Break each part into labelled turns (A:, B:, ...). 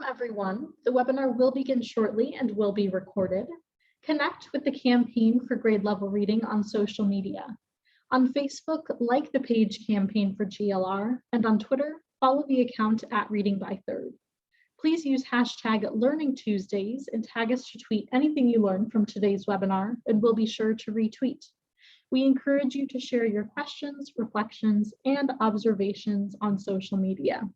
A: everyone. The webinar will begin shortly and will be recorded. Connect with the campaign for grade level reading on social media. On Facebook, like the page Campaign for GLR, and on Twitter, follow the account at Reading by Third. Please use hashtag Learning Tuesdays and tag us to tweet anything you learned from today's webinar, and we'll be sure to retweet. We encourage you to share your questions, reflections, and observations on social media.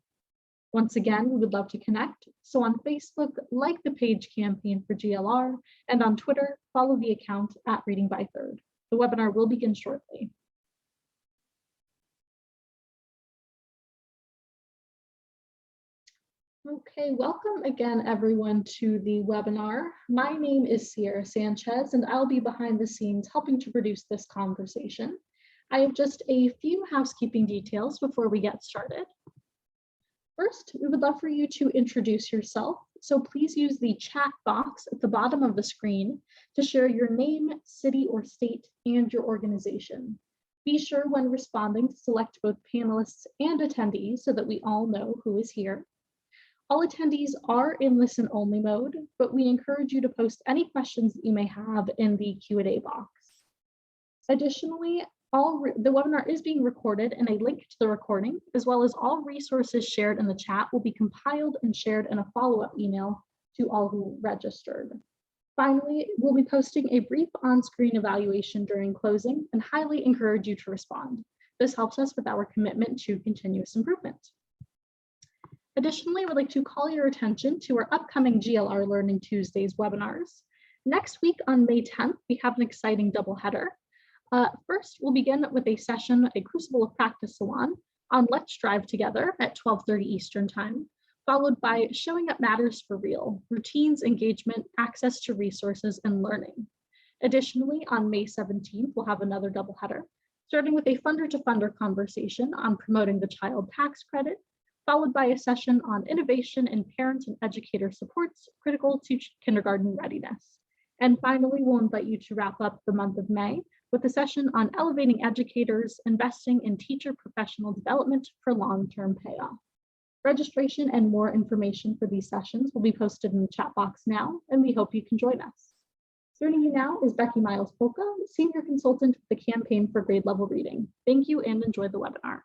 A: Once again, we would love to connect. So on Facebook, like the page Campaign for GLR, and on Twitter, follow the account at Reading by Third. The webinar will begin shortly. Okay, welcome again, everyone, to the webinar. My name is Sierra Sanchez, and I'll be behind the scenes helping to produce this conversation. I have just a few housekeeping details before we get started. First, we would love for you to introduce yourself, so please use the chat box at the bottom of the screen to share your name, city or state, and your organization. Be sure when responding to select both panelists and attendees so that we all know who is here. All attendees are in listen-only mode, but we encourage you to post any questions that you may have in the Q&A box. Additionally, the webinar is being recorded, and a link to the recording, as well as all resources shared in the chat, will be compiled and shared in a follow-up email to all who registered. Finally, we'll be posting a brief on-screen evaluation during closing and highly encourage you to respond. This helps us with our commitment to continuous improvement. Additionally, I would like to call your attention to our upcoming GLR Learning Tuesdays webinars. Next week on May 10th, we have an exciting doubleheader. First, we'll begin with a session, a Crucible of Practice Salon on Let's Drive Together at 12:30 Eastern Time, followed by Showing Up Matters for Real, Routines, Engagement, Access to Resources, and Learning. Additionally, on May 17th, we'll have another doubleheader, starting with a funder-to-funder conversation on promoting the child tax credit, followed by a session on innovation in parent and educator supports critical to kindergarten readiness. And finally, we'll invite you to wrap up the month of May with a session on elevating educators, investing in teacher professional development for long-term payoff. Registration and more information for these sessions will be posted in the chat box now, and we hope you can join us. Joining you now is Becky Miles-Polka, Senior Consultant with the Campaign for Grade Level Reading. Thank you and enjoy the webinar.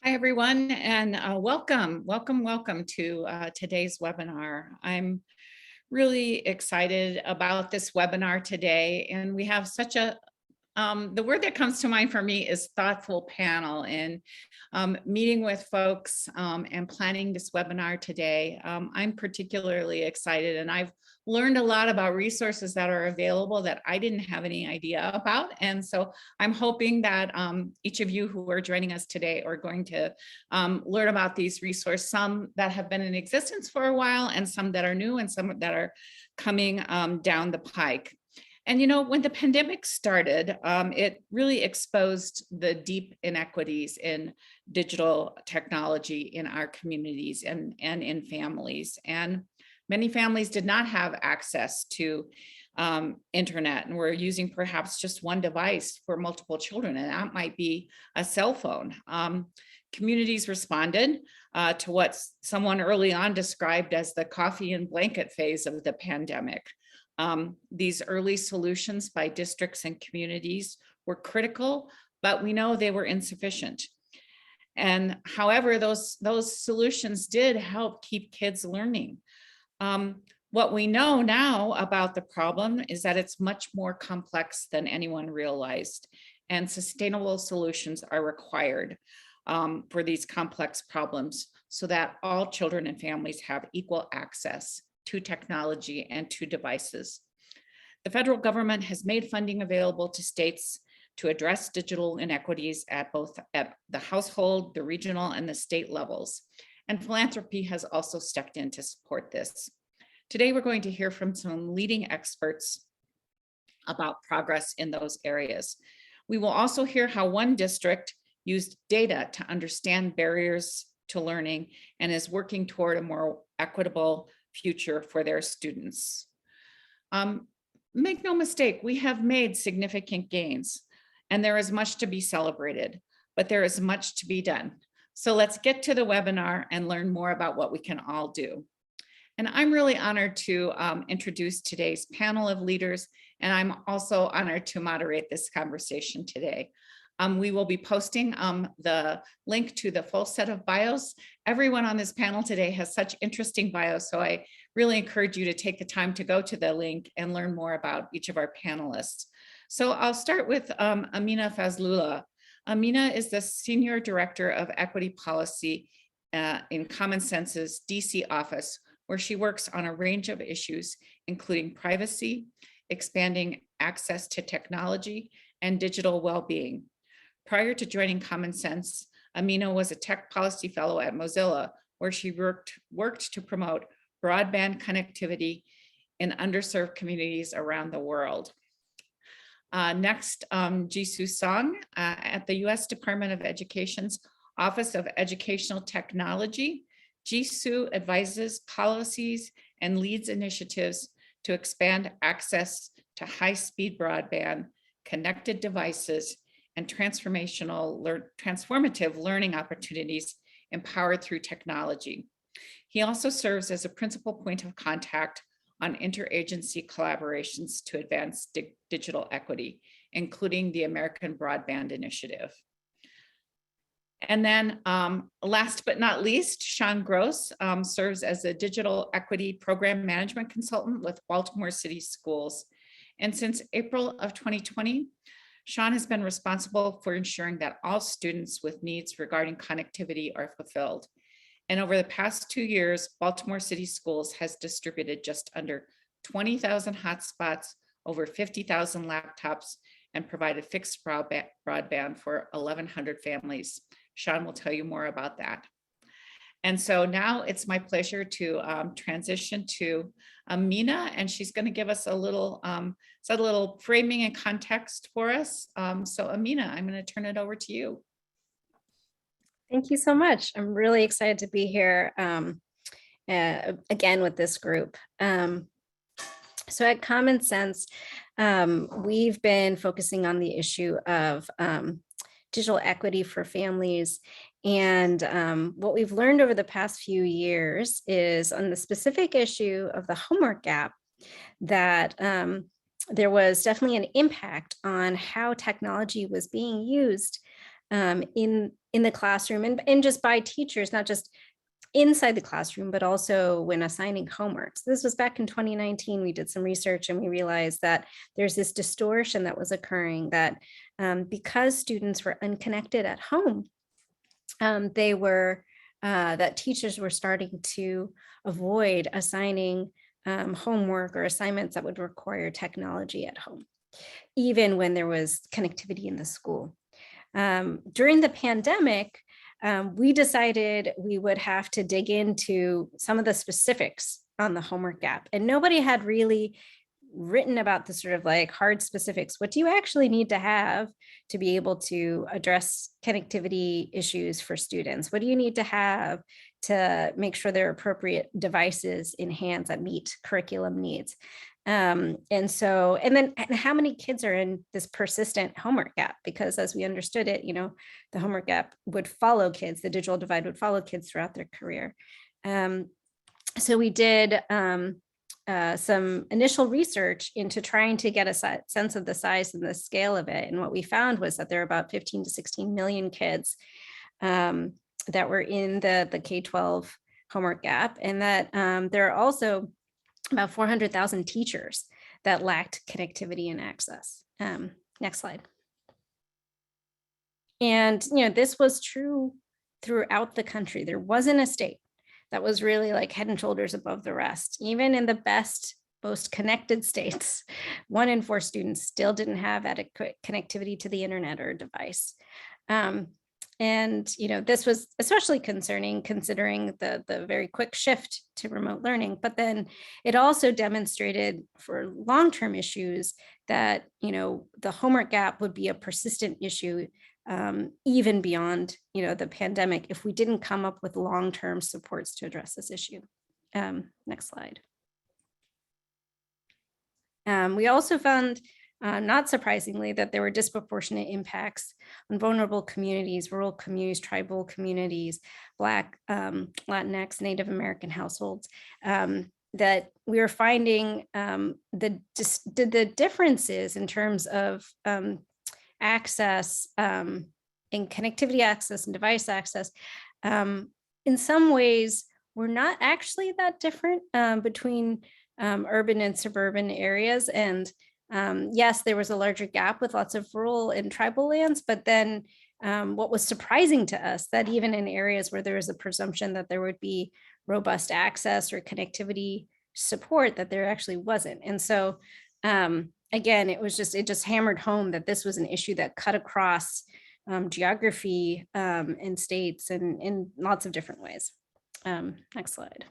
B: Hi, everyone, and welcome to today's webinar. I'm really excited about this webinar today, and we have such a, the word that comes to mind for me is thoughtful panel, and meeting with folks and planning this webinar today. I'm particularly excited, and I've learned a lot about resources that are available that I didn't have any idea about. And so I'm hoping that each of you who are joining us today are going to learn about these resources, some that have been in existence for a while and some that are new and some that are coming down the pike. And you know, when the pandemic started, it really exposed the deep inequities in digital technology in our communities and in families. And many families did not have access to internet and were using perhaps just one device for multiple children, and that might be a cell phone. Communities responded to what someone early on described as the coffee and blanket phase of the pandemic. These early solutions by districts and communities were critical, but we know they were insufficient. And however, those solutions did help keep kids learning. What we know now about the problem is that it's much more complex than anyone realized, and sustainable solutions are required for these complex problems so that all children and families have equal access to technology and to devices. The federal government has made funding available to states to address digital inequities at both the household, the regional, and the state levels. And philanthropy has also stepped in to support this. Today, we're going to hear from some leading experts about progress in those areas. We will also hear how one district used data to understand barriers to learning and is working toward a more equitable future for their students. Make no mistake, we have made significant gains, and there is much to be celebrated, but there is much to be done. So let's get to the webinar and learn more about what we can all do. And I'm really honored to introduce today's panel of leaders, and I'm also honored to moderate this conversation today. We will be posting the link to the full set of bios. Everyone on this panel today has such interesting bios, so I really encourage you to take the time to go to the link and learn more about each of our panelists. So I'll start with Amina Fazlullah. Amina is the Senior Director of Equity Policy in Common Sense's DC office, where she works on a range of issues, including privacy, expanding access to technology, and digital well-being. Prior to joining Common Sense, Amina was a tech policy fellow at Mozilla, where she worked to promote broadband connectivity in underserved communities around the world. Next, Jisoo Song at the U.S. Department of Education's Office of Educational Technology. Jisoo advises policies and leads initiatives to expand access to high-speed broadband, connected devices, and transformative learning opportunities empowered through technology. He also serves as a principal point of contact on interagency collaborations to advance digital equity, including the American Broadband Initiative. And then last but not least, Sean Gross serves as a digital equity program management consultant with Baltimore City Schools. And since April of 2020, Sean has been responsible for ensuring that all students with needs regarding connectivity are fulfilled. And over the past 2 years, Baltimore City Schools has distributed just under 20,000 hotspots, over 50,000 laptops, and provided fixed broadband for 1,100 families. Sean will tell you more about that. And so now it's my pleasure to transition to Amina, and she's going to give us a little framing and context for us. So Amina, I'm going to turn it over to you.
C: Thank you so much. I'm really excited to be here again with this group. So at Common Sense, we've been focusing on the issue of digital equity for families. And what we've learned over the past few years is on the specific issue of the homework gap, that there was definitely an impact on how technology was being used in the classroom and just by teachers, not just inside the classroom, but also when assigning homework. So this was back in 2019. We did some research and we realized that there's this distortion that was occurring, that because students were unconnected at home, that teachers were starting to avoid assigning homework or assignments that would require technology at home, even when there was connectivity in the school. During the pandemic, we decided we would have to dig into some of the specifics on the homework gap, and nobody had really written about the sort of like hard specifics. What do you actually need to have to be able to address connectivity issues for students? What do you need to have to make sure there are appropriate devices in hands that meet curriculum needs? And how many kids are in this persistent homework gap? Because as we understood it, the homework gap would follow kids, the digital divide would follow kids throughout their career. So we did some initial research into trying to get a sense of the size and the scale of it. And what we found was that there are about 15 to 16 million kids that were in the K-12 homework gap, and that there are also about 400,000 teachers that lacked connectivity and access. Next slide. And this was true throughout the country. There wasn't a state that was really like head and shoulders above the rest. Even in the best, most connected states, 1 in 4 students still didn't have adequate connectivity to the internet or device. This was especially concerning considering the very quick shift to remote learning, but then it also demonstrated for long-term issues that, the homework gap would be a persistent issue even beyond, the pandemic, if we didn't come up with long-term supports to address this issue. Next slide. We also found not surprisingly, that there were disproportionate impacts on vulnerable communities, rural communities, tribal communities, Black, Latinx, Native American households, that we were finding the differences in terms of access and connectivity access and device access. In some ways, were not actually that different between urban and suburban areas. And yes, there was a larger gap with lots of rural and tribal lands, but then what was surprising to us, that even in areas where there was a presumption that there would be robust access or connectivity support, that there actually wasn't. And so again, it just hammered home that this was an issue that cut across geography and states and in lots of different ways. Next slide.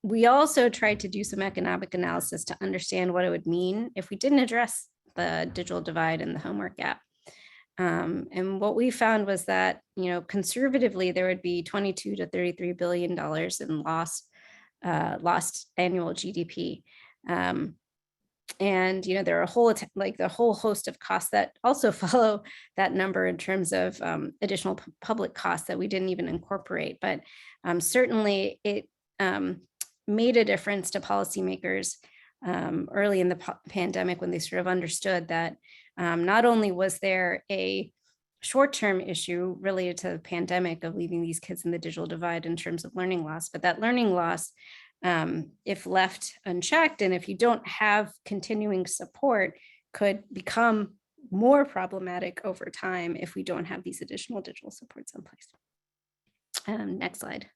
C: We also tried to do some economic analysis to understand what it would mean if we didn't address the digital divide and the homework gap. And what we found was that, conservatively, there would be $22 to $33 billion in lost annual GDP. And there are the whole host of costs that also follow that number in terms of additional public costs that we didn't even incorporate. But certainly it made a difference to policymakers early in the pandemic, when they sort of understood that not only was there a short-term issue related to the pandemic of leaving these kids in the digital divide in terms of learning loss, but that learning loss, if left unchecked, and if you don't have continuing support, could become more problematic over time if we don't have these additional digital supports in place. Next slide.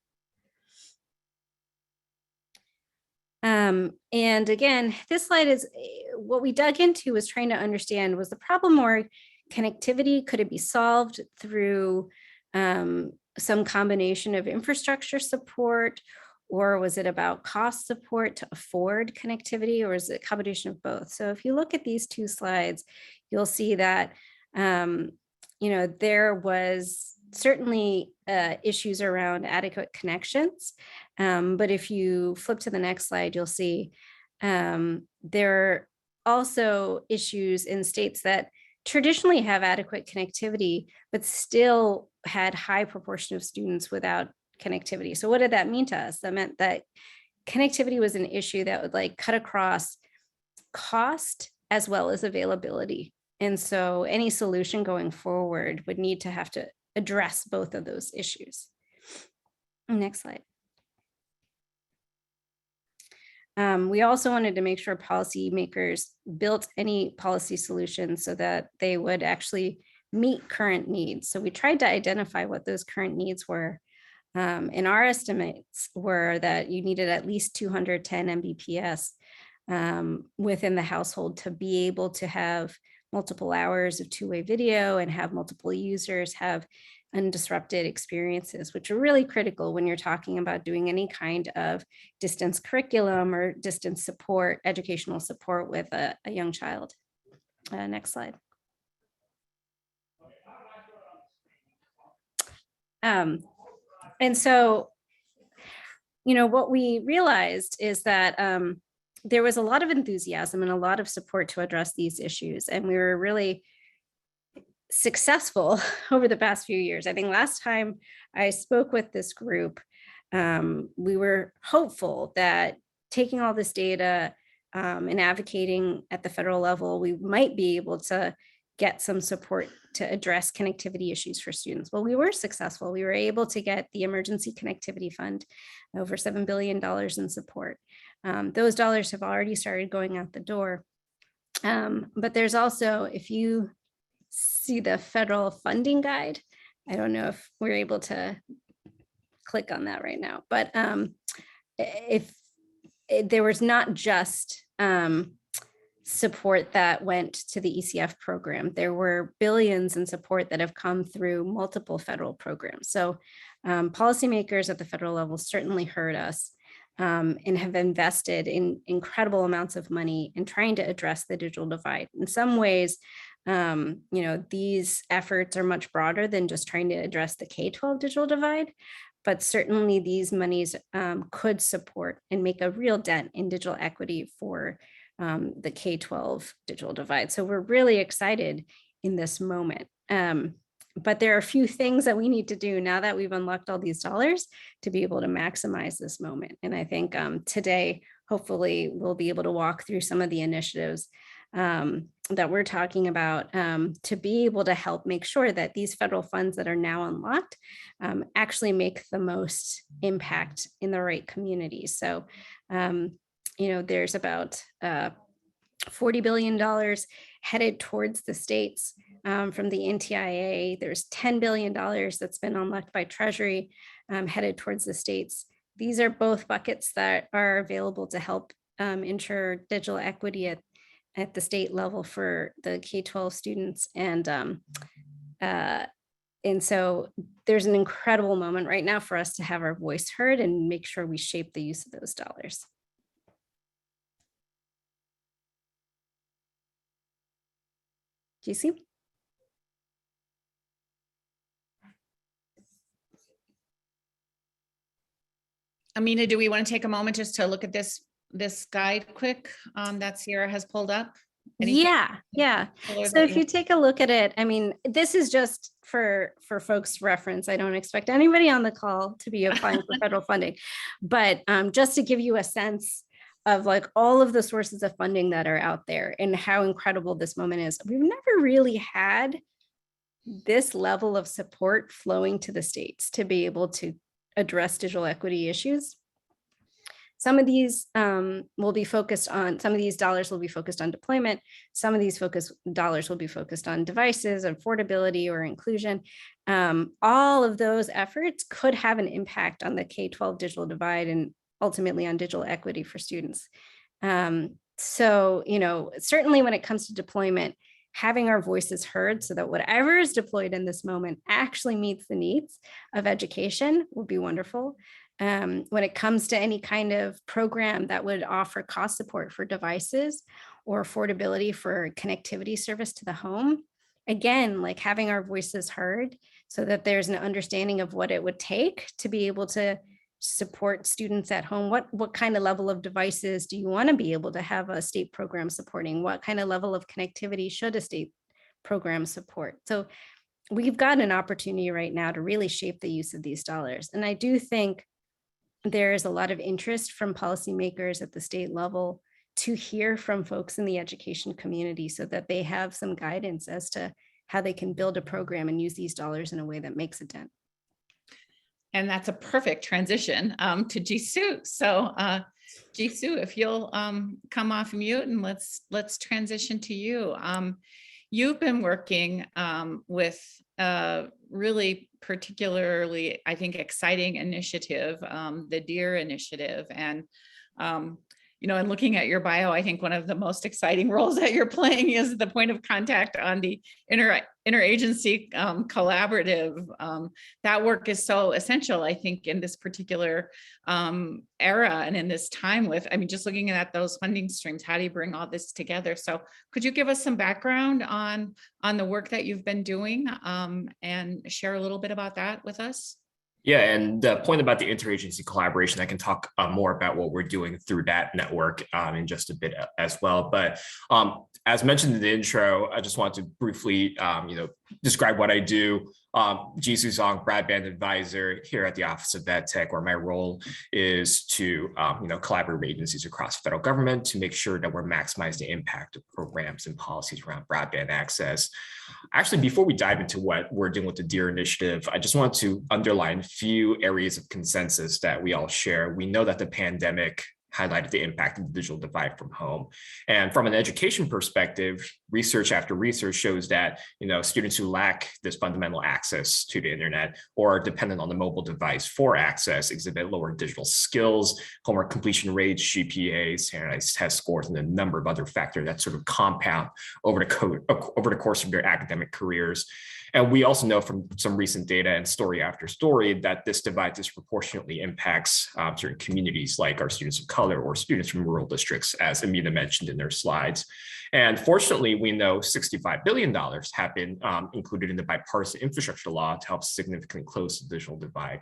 C: And again, this slide is what we dug into, was trying to understand, was the problem more connectivity? Could it be solved through some combination of infrastructure support? Or was it about cost support to afford connectivity, or is it a combination of both? So if you look at these two slides, you'll see that, there was certainly issues around adequate connections. But if you flip to the next slide, you'll see there are also issues in states that traditionally have adequate connectivity, but still had high proportion of students without connectivity. So what did that mean to us? That meant that connectivity was an issue that would cut across cost as well as availability. And so any solution going forward would need to have to address both of those issues. Next slide. We also wanted to make sure policymakers built any policy solutions so that they would actually meet current needs. So we tried to identify what those current needs were. And our estimates were that you needed at least 210 Mbps within the household to be able to have multiple hours of two-way video and have multiple users have undisrupted experiences, which are really critical when you're talking about doing any kind of distance curriculum or distance support, educational support with a young child. Next slide. And so, what we realized is that there was a lot of enthusiasm and a lot of support to address these issues. And we were really successful over the past few years. I think last time I spoke with this group, we were hopeful that taking all this data and advocating at the federal level, we might be able to get some support to address connectivity issues for students. Well, we were successful. We were able to get the Emergency Connectivity Fund, over $7 billion in support. Those dollars have already started going out the door. But there's also, if you see the federal funding guide, I don't know if we're able to click on that right now, but there was not just support that went to the ECF program. There were billions in support that have come through multiple federal programs. So policymakers at the federal level certainly heard us and have invested in incredible amounts of money in trying to address the digital divide. In some ways, these efforts are much broader than just trying to address the K-12 digital divide, but certainly these monies could support and make a real dent in digital equity for the K-12 digital divide. So we're really excited in this moment. But there are a few things that we need to do now that we've unlocked all these dollars to be able to maximize this moment. And I think today, hopefully, we'll be able to walk through some of the initiatives that we're talking about to be able to help make sure that these federal funds that are now unlocked actually make the most impact in the right communities. So, there's about $40 billion headed towards the states from the NTIA. There's $10 billion that's been unlocked by Treasury headed towards the states. These are both buckets that are available to help ensure digital equity at the state level for the K-12 students. And so there's an incredible moment right now for us to have our voice heard and make sure we shape the use of those dollars. GC?
B: Amina, do we want to take a moment just to look at this guide quick that Sierra has pulled up? Anything
C: Yeah. So if you take a look at it, I mean, this is just for folks' reference. I don't expect anybody on the call to be applying for federal funding, but just to give you a sense of like all of the sources of funding that are out there and how incredible this moment is. We've never really had this level of support flowing to the states to be able to address digital equity issues. Some of these will be focused on, some of these dollars will be focused on deployment. Some of these dollars will be focused on devices, affordability, or inclusion. All of those efforts could have an impact on the K-12 digital divide and ultimately on digital equity for students. So, certainly when it comes to deployment, having our voices heard so that whatever is deployed in this moment actually meets the needs of education would be wonderful. When it comes to any kind of program that would offer cost support for devices or affordability for connectivity service to the home, again, like having our voices heard so that there's an understanding of what it would take to be able to support students at home. What kind of level of devices do you want to be able to have a state program supporting? What kind of level of connectivity should a state program support? So we've got an opportunity right now to really shape the use of these dollars. And I do think there is a lot of interest from policymakers at the state level to hear from folks in the education community so that they have some guidance as to how they can build a program and use these dollars in a way that makes a dent.
B: And that's a perfect transition to Jisoo. So Jisoo, if you'll come off mute and let's transition to you. You've been working with a really particularly, I think, exciting initiative, the DEAR initiative. And and looking at your bio, I think one of the most exciting roles that you're playing is the point of contact on the interagency collaborative. That work is so essential, I think, in this particular era and in this time with, just looking at those funding streams, how do you bring all this together? So could you give us some background on the work that you've been doing and share a little bit about that with us?
D: Yeah, and the point about the interagency collaboration, I can talk more about what we're doing through that network in just a bit as well. But as mentioned in the intro, I just want to briefly, describe what I do. Jisoo Song, broadband advisor here at the Office of EdTech, where my role is to, collaborate with agencies across federal government to make sure that we're maximizing the impact of programs and policies around broadband access. Actually, before we dive into what we're doing with the DEAR initiative, I just want to underline a few areas of consensus that we all share. We know that the pandemic highlighted the impact of the digital divide from home. And from an education perspective, research after research shows that, students who lack this fundamental access to the internet or are dependent on the mobile device for access exhibit lower digital skills, homework completion rates, GPAs, standardized test scores, and a number of other factors that sort of compound over the course of their academic careers. And we also know from some recent data and story after story that this divide disproportionately impacts certain communities like our students of color or students from rural districts, as Amina mentioned in their slides. And fortunately, we know $65 billion have been included in the bipartisan infrastructure law to help significantly close the digital divide.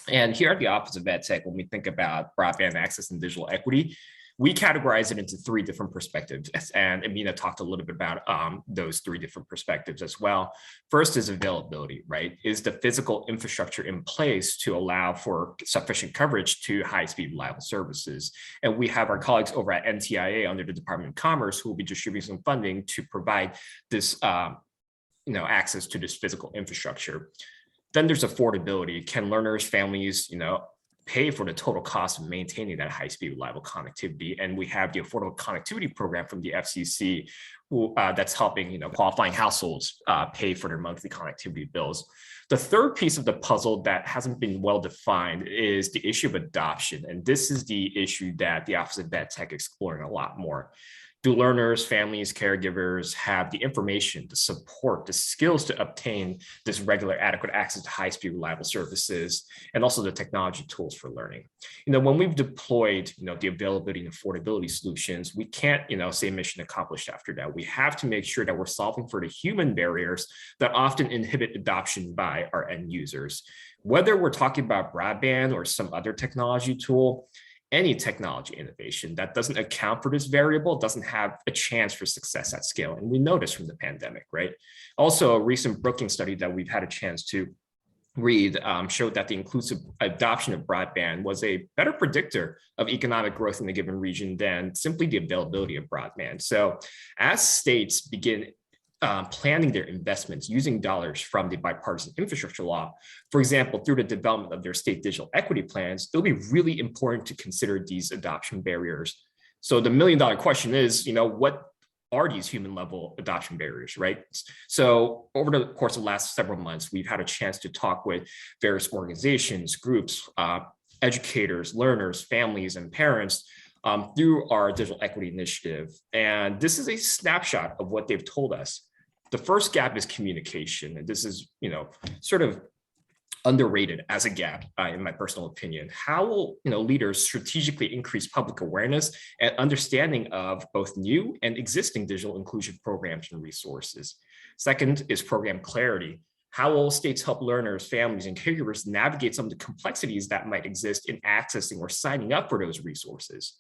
D: And here at the Office of EdTech, when we think about broadband access and digital equity, we categorize it into 3 different perspectives, and Amina talked a little bit about those 3 different perspectives as well. First is availability, right? Is the physical infrastructure in place to allow for sufficient coverage to high-speed reliable services? And we have our colleagues over at NTIA under the Department of Commerce who will be distributing some funding to provide this access to this physical infrastructure. Then there's affordability. Can learners, families, pay for the total cost of maintaining that high-speed reliable connectivity? And we have the Affordable Connectivity Program from the FCC that's helping qualifying households pay for their monthly connectivity bills. The third piece of the puzzle that hasn't been well defined is the issue of adoption. And this is the issue that the Office of Ed Tech is exploring a lot more. Do learners, families, caregivers have the information, the support, the skills to obtain this regular, adequate access to high-speed, reliable services, and also the technology tools for learning? When we've deployed, the availability and affordability solutions, we can't, say mission accomplished after that. We have to make sure that we're solving for the human barriers that often inhibit adoption by our end users. Whether we're talking about broadband or some other technology tool, any technology innovation that doesn't account for this variable doesn't have a chance for success at scale. And we know this from the pandemic, right? Also, a recent Brookings study that we've had a chance to read showed that the inclusive adoption of broadband was a better predictor of economic growth in a given region than simply the availability of broadband. So as states begin planning their investments using dollars from the bipartisan infrastructure law, for example, through the development of their state digital equity plans, it'll be really important to consider these adoption barriers. So the million-dollar question is, what are these human level adoption barriers, right? So over the course of the last several months, we've had a chance to talk with various organizations, groups, educators, learners, families, and parents through our digital equity initiative. And this is a snapshot of what they've told us. The first gap is communication. And this is, sort of underrated as a gap, in my personal opinion. How will leaders strategically increase public awareness and understanding of both new and existing digital inclusion programs and resources? Second is program clarity. How will states help learners, families, and caregivers navigate some of the complexities that might exist in accessing or signing up for those resources?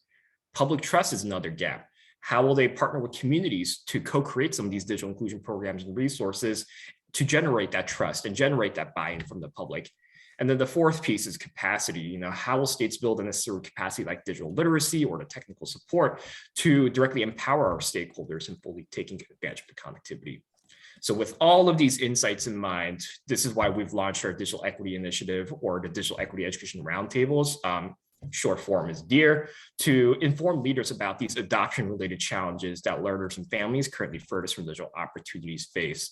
D: Public trust is another gap. How will they partner with communities to co-create some of these digital inclusion programs and resources to generate that trust and generate that buy-in from the public? And then the fourth piece is capacity. How will states build a necessary capacity like digital literacy or the technical support to directly empower our stakeholders in fully taking advantage of the connectivity? So with all of these insights in mind, this is why we've launched our Digital Equity Initiative, or the Digital Equity Education Roundtables. Short form is DEAR, to inform leaders about these adoption-related challenges that learners and families currently furthest from digital opportunities face.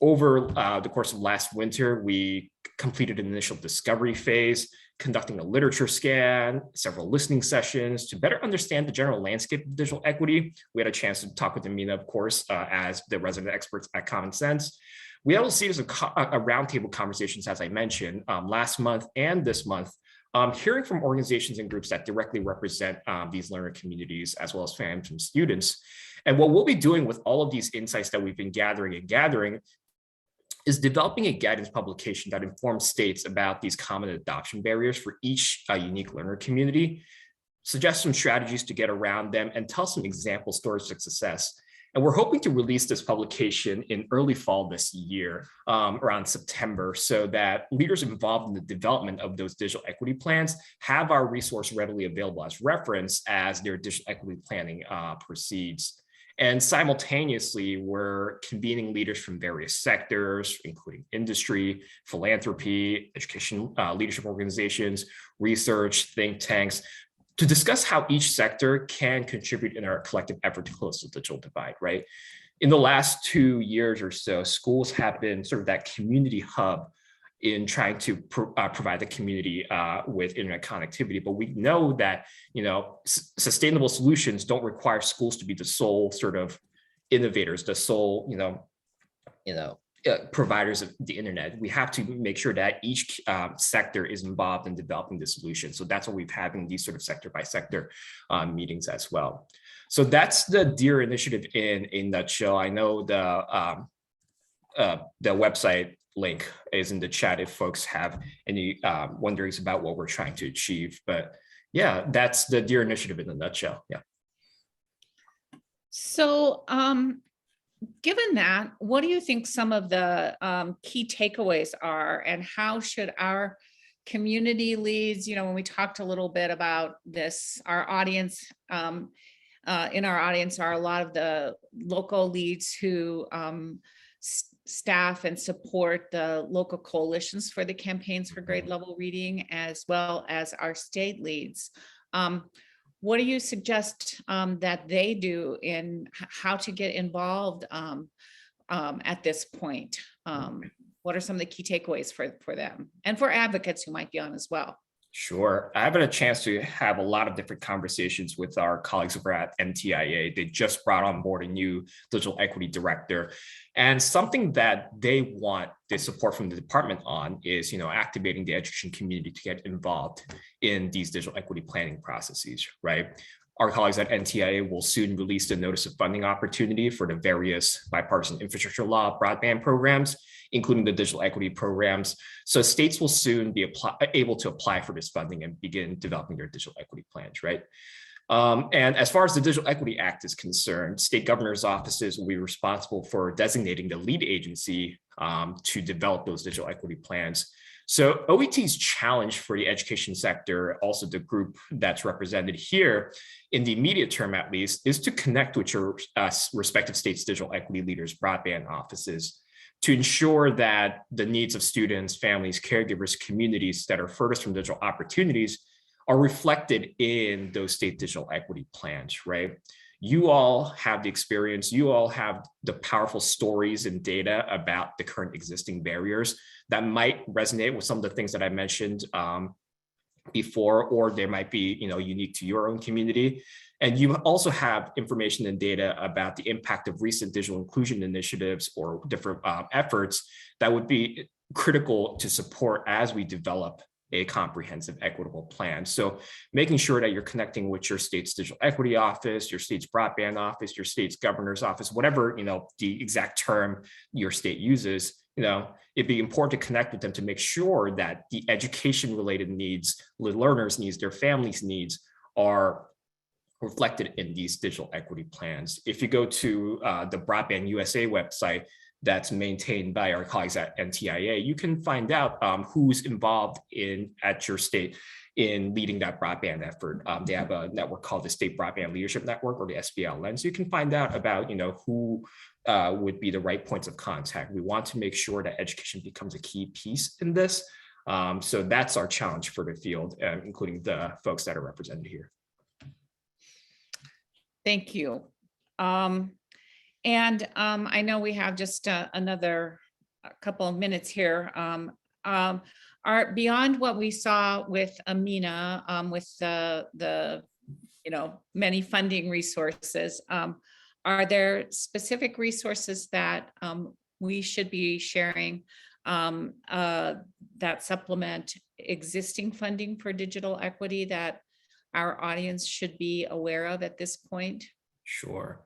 D: Over the course of last winter, we completed an initial discovery phase, conducting a literature scan, several listening sessions to better understand the general landscape of digital equity. We had a chance to talk with Amina, of course, as the resident experts at Common Sense. We had a series of roundtable conversations, as I mentioned, last month and this month, hearing from organizations and groups that directly represent these learner communities, as well as families and students. And what we'll be doing with all of these insights that we've been gathering is developing a guidance publication that informs states about these common adoption barriers for each unique learner community, suggest some strategies to get around them, and tell some example stories of success. And we're hoping to release this publication in early fall this year, around September, so that leaders involved in the development of those digital equity plans have our resource readily available as reference as their digital equity planning proceeds. And simultaneously, we're convening leaders from various sectors, including industry, philanthropy, education, leadership organizations, research, think tanks, to discuss how each sector can contribute in our collective effort to close the digital divide, right? In the last 2 years or so, schools have been sort of that community hub in trying to provide the community with internet connectivity. But we know that, sustainable solutions don't require schools to be the sole sort of innovators, the sole, providers of the internet. We have to make sure that each sector is involved in developing the solution. So that's what we've had in these sort of sector by sector meetings as well. So that's the DEAR initiative in a nutshell. I know the website link is in the chat if folks have any wonderings about what we're trying to achieve. But Yeah, that's the DEAR initiative in a nutshell. Yeah.
B: So given that, what do you think some of the key takeaways are, and how should our community leads, when we talked a little bit about this, our audience, in our audience are a lot of the local leads who staff and support the local coalitions for the campaigns for grade level reading, as well as our state leads. What do you suggest that they do in how to get involved at this point? What are some of the key takeaways for them and for advocates who might be on as well?
D: Sure. I've had a chance to have a lot of different conversations with our colleagues over at NTIA. They just brought on board a new digital equity director. And something that they want the support from the department on is, activating the education community to get involved in these digital equity planning processes, right? Our colleagues at NTIA will soon release the notice of funding opportunity for the various bipartisan infrastructure law broadband programs, including the digital equity programs. So states will soon be able to apply for this funding and begin developing their digital equity plans, right? And as far as the Digital Equity Act is concerned, state governors' offices will be responsible for designating the lead agency to develop those digital equity plans. So OET's challenge for the education sector, also the group that's represented here, in the immediate term at least, is to connect with your respective states' digital equity leaders' broadband offices to ensure that the needs of students, families, caregivers, communities that are furthest from digital opportunities are reflected in those state digital equity plans, right? You all have the experience, you all have the powerful stories and data about the current existing barriers that might resonate with some of the things that I mentioned before, or they might be, unique to your own community. And you also have information and data about the impact of recent digital inclusion initiatives or different efforts that would be critical to support as we develop a comprehensive equitable plan. So making sure that you're connecting with your state's digital equity office, your state's broadband office, your state's governor's office, whatever, the exact term your state uses, it'd be important to connect with them to make sure that the education related needs, the learners' needs, their families' needs are reflected in these digital equity plans. If you go to the Broadband USA website, that's maintained by our colleagues at NTIA, you can find out who's involved at your state in leading that broadband effort. They have a network called the State Broadband Leadership Network, or the SBLN. So you can find out about who would be the right points of contact. We want to make sure that education becomes a key piece in this. So that's our challenge for the field, including the folks that are represented here.
B: Thank you. And I know we have just another couple of minutes here. Are beyond what we saw with Amina, with the many funding resources, are there specific resources that we should be sharing that supplement existing funding for digital equity that our audience should be aware of at this point?
D: Sure.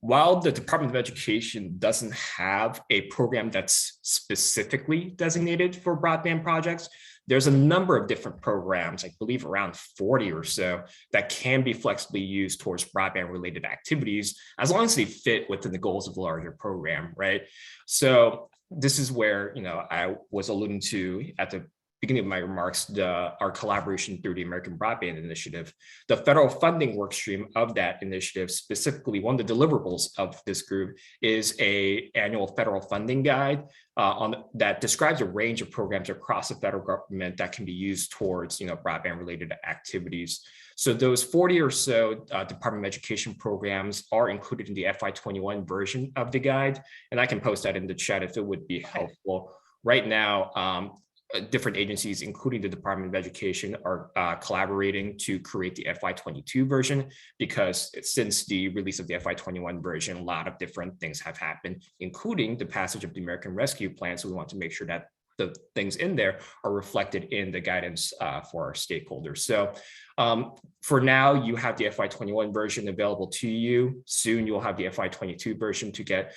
D: While the Department of Education doesn't have a program that's specifically designated for broadband projects, there's a number of different programs, I believe around 40 or so, that can be flexibly used towards broadband related activities, as long as they fit within the goals of the larger program, right? So this is where, I was alluding to at the beginning of my remarks, our collaboration through the American Broadband Initiative. The federal funding workstream of that initiative, specifically one of the deliverables of this group, is an annual federal funding guide that describes a range of programs across the federal government that can be used towards broadband related activities. So those 40 or so Department of Education programs are included in the FY21 version of the guide, and I can post that in the chat if it would be helpful. Right now, different agencies, including the Department of Education, are collaborating to create the FY22 version, because since the release of the FY21 version, a lot of different things have happened, including the passage of the American Rescue Plan. So we want to make sure that the things in there are reflected in the guidance for our stakeholders. So for now, you have the FY21 version available to you. Soon you'll have the FY22 version to get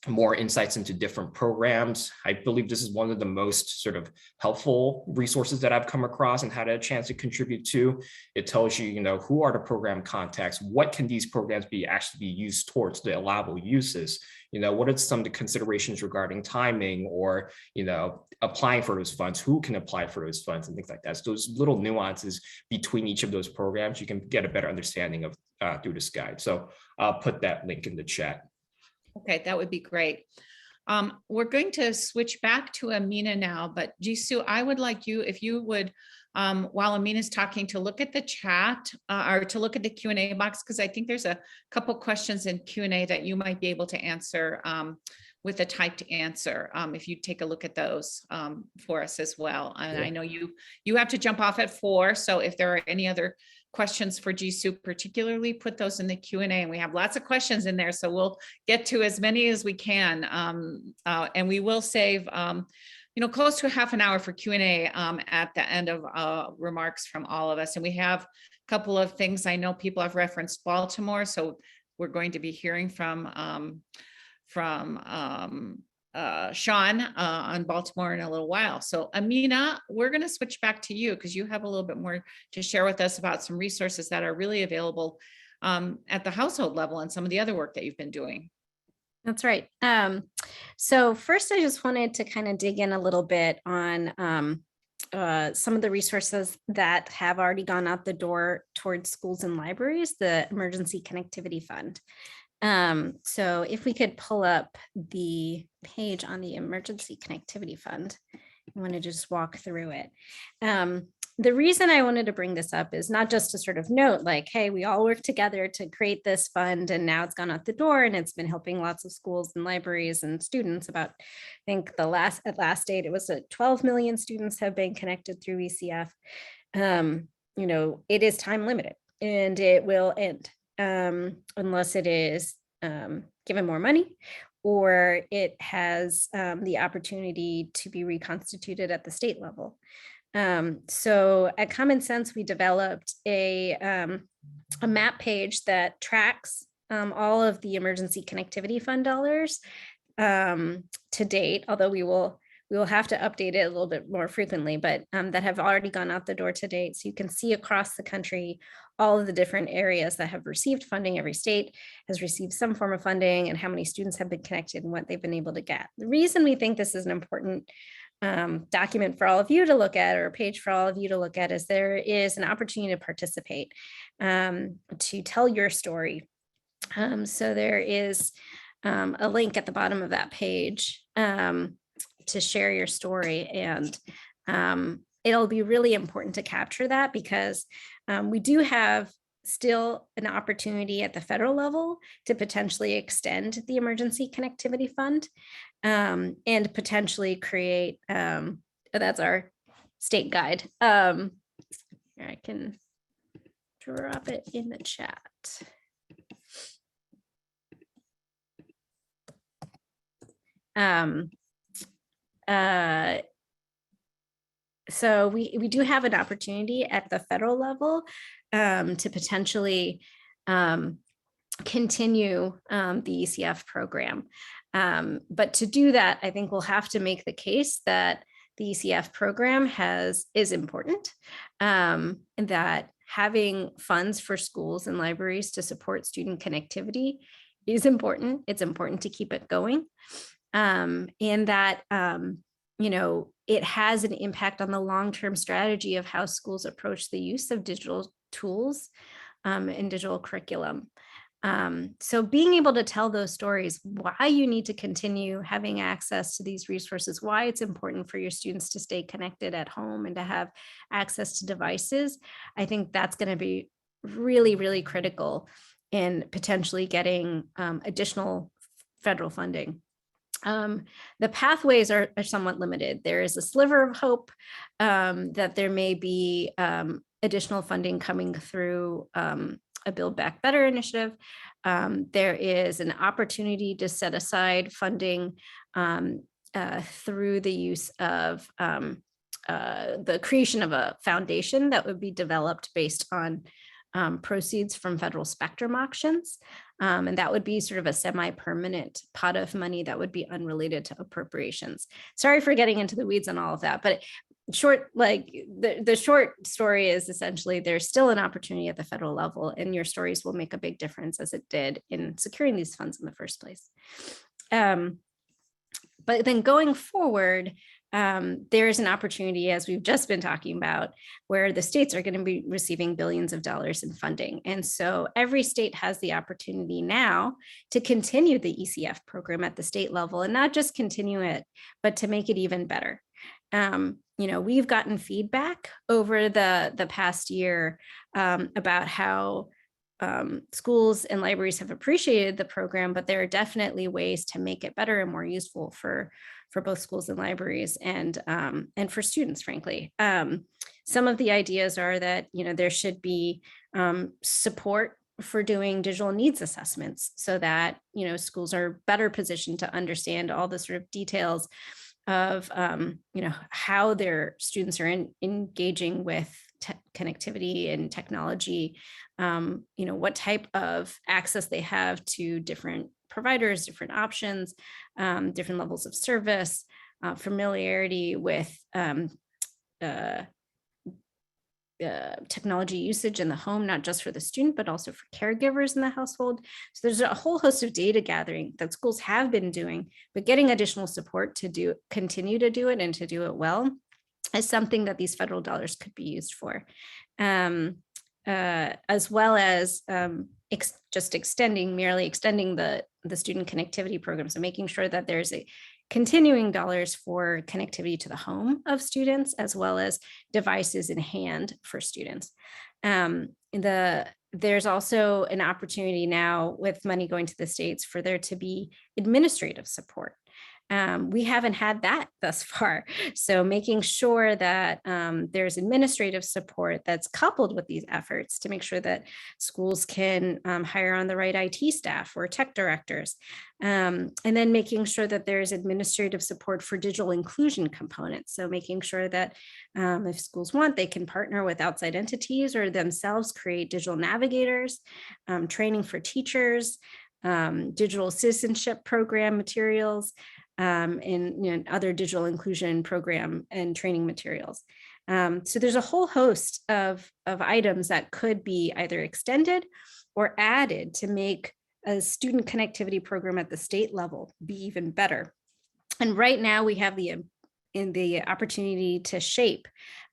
D: more insights into different programs. I believe this is one of the most sort of helpful resources that I've come across and had a chance to contribute to. It tells you, who are the program contacts? What can these programs actually be used towards, the allowable uses? What are some of the considerations regarding timing or, applying for those funds? Who can apply for those funds and things like that? So those little nuances between each of those programs, you can get a better understanding of through this guide. So I'll put that link in the chat.
B: Okay, that would be great. We're going to switch back to Amina now, but Jisoo, I would like you, if you would, while Amina's talking, to look at the chat or to look at the Q&A box, because I think there's a couple questions in Q&A that you might be able to answer with a typed answer. If you take a look at those for us as well. And
D: Yeah.
B: I know you have to jump off at 4, so if there are any other questions for Jisoo particularly, put those in the Q&A, and we have lots of questions in there, so we'll get to as many as we can, and we will save close to half an hour for Q&A at the end of remarks from all of us. And we have a couple of things. I know people have referenced Baltimore, so we're going to be hearing from Sean on Baltimore in a little while. So Amina, we're going to switch back to you because you have a little bit more to share with us about some resources that are really available at the household level and some of the other work that you've been doing.
C: That's right. So first, I just wanted to kind of dig in a little bit on some of the resources that have already gone out the door towards schools and libraries, the Emergency Connectivity Fund. So if we could pull up the page on the Emergency Connectivity Fund, I want to just walk through it. The reason I wanted to bring this up is not just to sort of note like, hey, we all work together to create this fund and now it's gone out the door and it's been helping lots of schools and libraries and students. About, I think at last date, it was 12 million students have been connected through ECF. It is time limited and it will end unless it is given more money or it has the opportunity to be reconstituted at the state level. So at Common Sense, we developed a map page that tracks all of the Emergency Connectivity Fund dollars to date, although we will have to update it a little bit more frequently, but that have already gone out the door to date. So you can see across the country all of the different areas that have received funding. Every state has received some form of funding and how many students have been connected and what they've been able to get. The reason we think this is an important document for all of you to look at, or a page for all of you to look at, is there is an opportunity to participate, to tell your story. So there is a link at the bottom of that page to share your story, and it'll be really important to capture that because we do have still an opportunity at the federal level to potentially extend the Emergency Connectivity Fund and potentially create, that's our state guide. Here I can drop it in the chat. So we do have an opportunity at the federal level to potentially continue the ECF program. But to do that, I think we'll have to make the case that the ECF program is important, and that having funds for schools and libraries to support student connectivity is important. It's important to keep it going, and that it has an impact on the long-term strategy of how schools approach the use of digital tools and digital curriculum. So being able to tell those stories, why you need to continue having access to these resources, why it's important for your students to stay connected at home and to have access to devices, I think that's going to be really, really critical in potentially getting additional federal funding. The pathways are somewhat limited. There is a sliver of hope that there may be additional funding coming through a Build Back Better initiative. There is an opportunity to set aside funding through the use of the creation of a foundation that would be developed based on proceeds from federal spectrum auctions. And that would be sort of a semi-permanent pot of money that would be unrelated to appropriations. Sorry for getting into the weeds on all of that, but short, like the short story is essentially there's still an opportunity at the federal level, and your stories will make a big difference, as it did in securing these funds in the first place. But then going forward, there is an opportunity, as we've just been talking about, where the states are going to be receiving billions of dollars in funding. And so every state has the opportunity now to continue the ECF program at the state level, and not just continue it, but to make it even better. We've gotten feedback over the past year about how schools and libraries have appreciated the program, but there are definitely ways to make it better and more useful for both schools and libraries and for students, frankly. Some of the ideas are that, there should be support for doing digital needs assessments so that, schools are better positioned to understand all the sort of details of, how their students are engaging with connectivity and technology, what type of access they have to different providers, different options, different levels of service, familiarity with technology usage in the home, not just for the student, but also for caregivers in the household. So there's a whole host of data gathering that schools have been doing, but getting additional support to continue to do it and to do it well is something that these federal dollars could be used for. As well as merely extending the student connectivity program. So making sure that there's a continuing dollars for connectivity to the home of students, as well as devices in hand for students. There's also an opportunity now with money going to the states for there to be administrative support. We haven't had that thus far. So making sure that there's administrative support that's coupled with these efforts to make sure that schools can hire on the right IT staff or tech directors. And then making sure that there's administrative support for digital inclusion components. So making sure that if schools want, they can partner with outside entities or themselves create digital navigators, training for teachers, digital citizenship program materials, and other digital inclusion program and training materials. So there's a whole host of items that could be either extended or added to make a student connectivity program at the state level be even better. And right now we have the opportunity to shape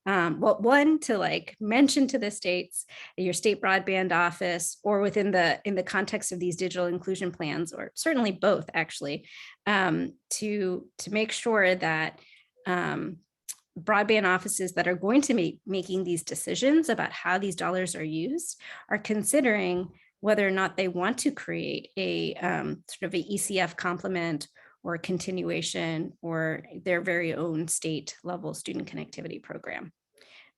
C: to mention to the states, your state broadband office, or in the context of these digital inclusion plans, or certainly both actually, to make sure that broadband offices that are going to be making these decisions about how these dollars are used are considering whether or not they want to create a sort of a ECF complement or continuation or their very own state level student connectivity program.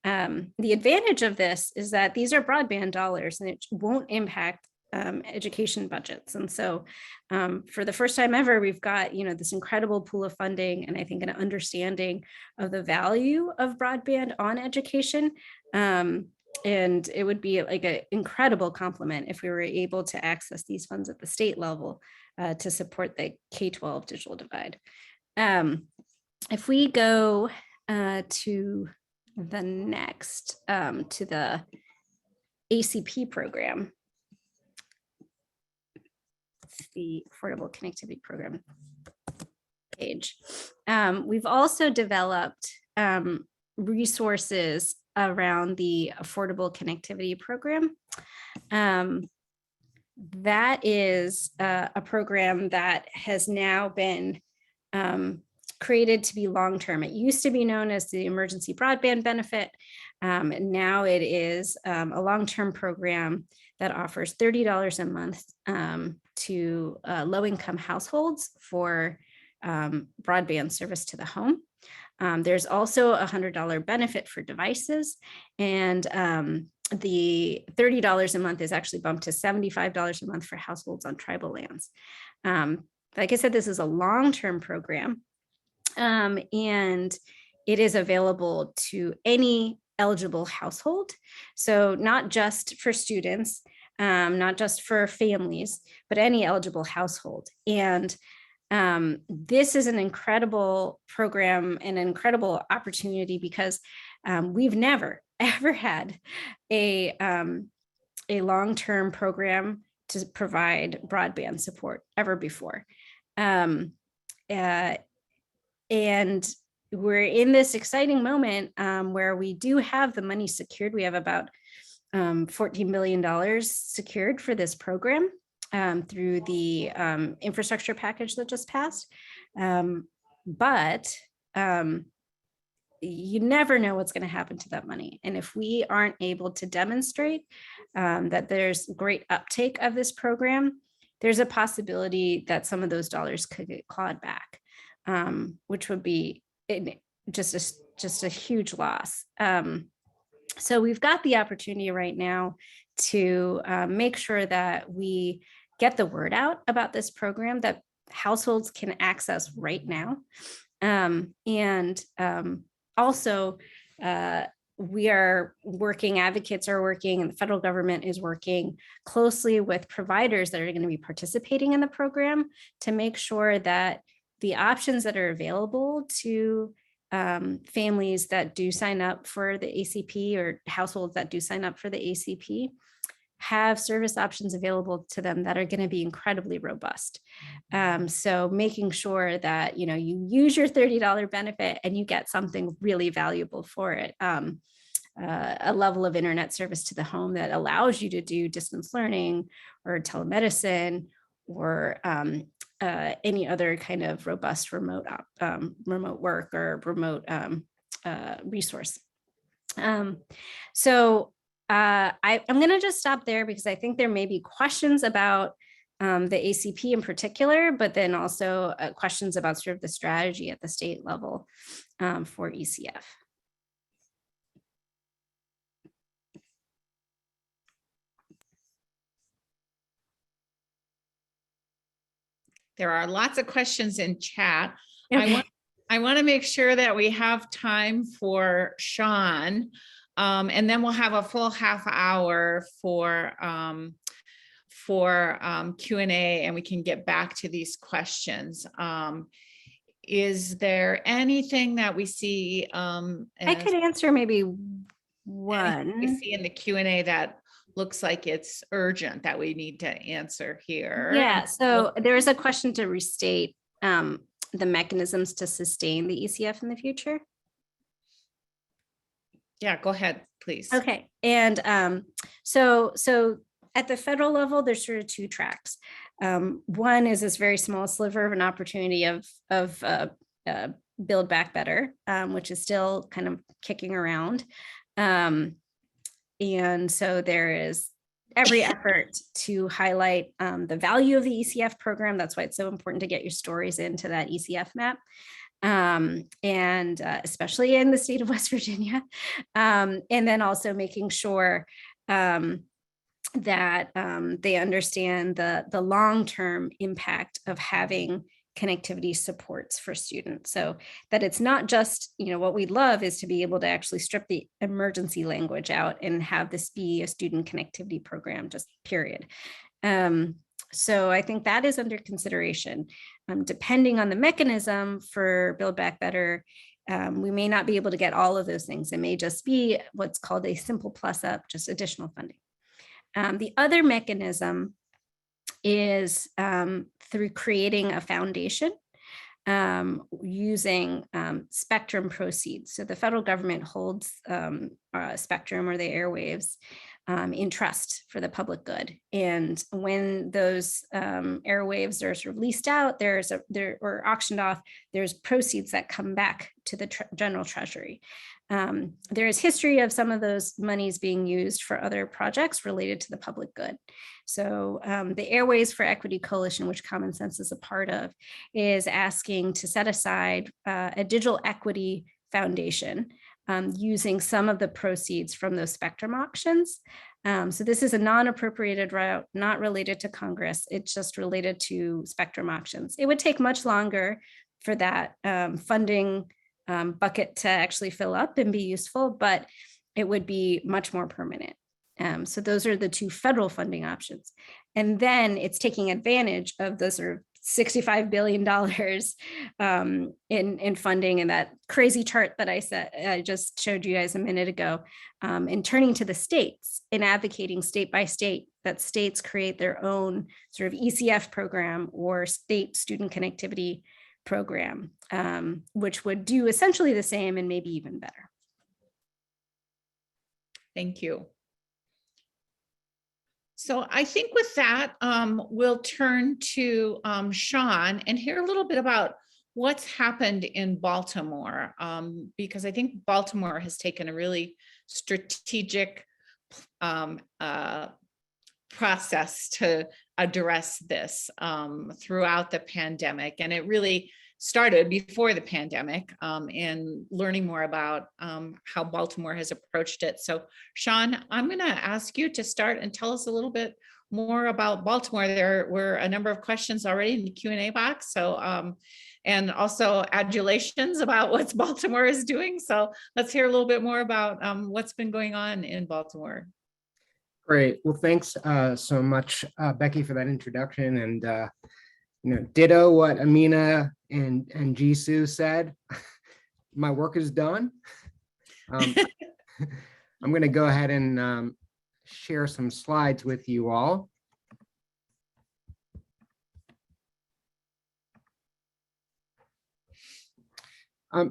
C: The advantage of this is that these are broadband dollars and it won't impact education budgets. And so for the first time ever, we've got, this incredible pool of funding and I think an understanding of the value of broadband on education. And it would be like an incredible compliment if we were able to access these funds at the state level to support the K-12 digital divide. If we go to the next, to the ACP program, the Affordable Connectivity Program page. We've also developed resources around the Affordable Connectivity Program. That is a program that has now been created to be long-term. It used to be known as the Emergency Broadband Benefit. Now it is a long-term program that offers $30 a month to low-income households for broadband service to the home. There's also a $100 benefit for devices, and the $30 a month is actually bumped to $75 a month for households on tribal lands. Like I said, this is a long-term program, and it is available to any eligible household. So not just for students, not just for families, but any eligible household. And this is an incredible program and an incredible opportunity because we've never, ever had a long-term program to provide broadband support ever before. And we're in this exciting moment where we do have the money secured. We have about $14 million secured for this program through the infrastructure package that just passed. But you never know what's going to happen to that money. And if we aren't able to demonstrate that there's great uptake of this program, there's a possibility that some of those dollars could get clawed back, which would be just a huge loss. So we've got the opportunity right now to make sure that we get the word out about this program that households can access right now. Also, we are working, advocates are working, and the federal government is working closely with providers that are going to be participating in the program to make sure that the options that are available to families that do sign up for the ACP or households that do sign up for the ACP have service options available to them that are going to be incredibly robust. So making sure that, you use your $30 benefit and you get something really valuable for it. A level of internet service to the home that allows you to do distance learning or telemedicine or any other kind of robust remote work or remote resource. I'm going to just stop there because I think there may be questions about the ACP in particular, but then also questions about sort of the strategy at the state level for ECF.
B: There are lots of questions in chat.
C: Okay.
B: I want to make sure that we have time for Sean, and then we'll have a full half hour for Q&A, and we can get back to these questions. Is there anything that we see?
C: I could answer maybe one.
B: We see in the Q&A that looks like it's urgent that we need to answer here.
C: Yeah, so there is a question to restate the mechanisms to sustain the ECF in the future.
B: Yeah, go ahead, please.
C: Okay, and so at the federal level, there's sort of two tracks. One is this very small sliver of an opportunity of Build Back Better, which is still kind of kicking around. And so there is every effort to highlight the value of the ECF program. That's why it's so important to get your stories into that ECF map. And especially in the state of West Virginia. And then also making sure that they understand the long-term impact of having connectivity supports for students, so that it's not just, what we'd love is to be able to actually strip the emergency language out and have this be a student connectivity program, just period. So I think that is under consideration. Depending on the mechanism for Build Back Better, we may not be able to get all of those things. It may just be what's called a simple plus up, just additional funding. The other mechanism is through creating a foundation using spectrum proceeds. So the federal government holds spectrum or the airwaves in trust for the public good. And when those airwaves are sort of leased out, or auctioned off, there's proceeds that come back to the general treasury. There is history of some of those monies being used for other projects related to the public good. So the Airways for Equity Coalition, which Common Sense is a part of, is asking to set aside a digital equity foundation using some of the proceeds from those spectrum auctions. So this is a non-appropriated route, not related to Congress. It's just related to spectrum auctions. It would take much longer for that funding bucket to actually fill up and be useful, but it would be much more permanent. So those are the two federal funding options. And then it's taking advantage of the sort of $65 billion in funding, and that crazy chart that I just showed you guys a minute ago, and turning to the states and advocating state by state that states create their own sort of ECF program or state student connectivity program, which would do essentially the same and maybe even better.
B: Thank you. So I think with that, we'll turn to Sean and hear a little bit about what's happened in Baltimore, because I think Baltimore has taken a really strategic process to address this throughout the pandemic. And it really started before the pandemic, and learning more about how Baltimore has approached it. So Sean, I'm going to ask you to start and tell us a little bit more about Baltimore. There were a number of questions already in the Q&A box. So, and also adulations about what Baltimore is doing. So let's hear a little bit more about what's been going on in Baltimore.
E: Great. Well, thanks so much, Becky, for that introduction. And ditto what Amina and Jisoo said. My work is done. I'm going to go ahead and share some slides with you all.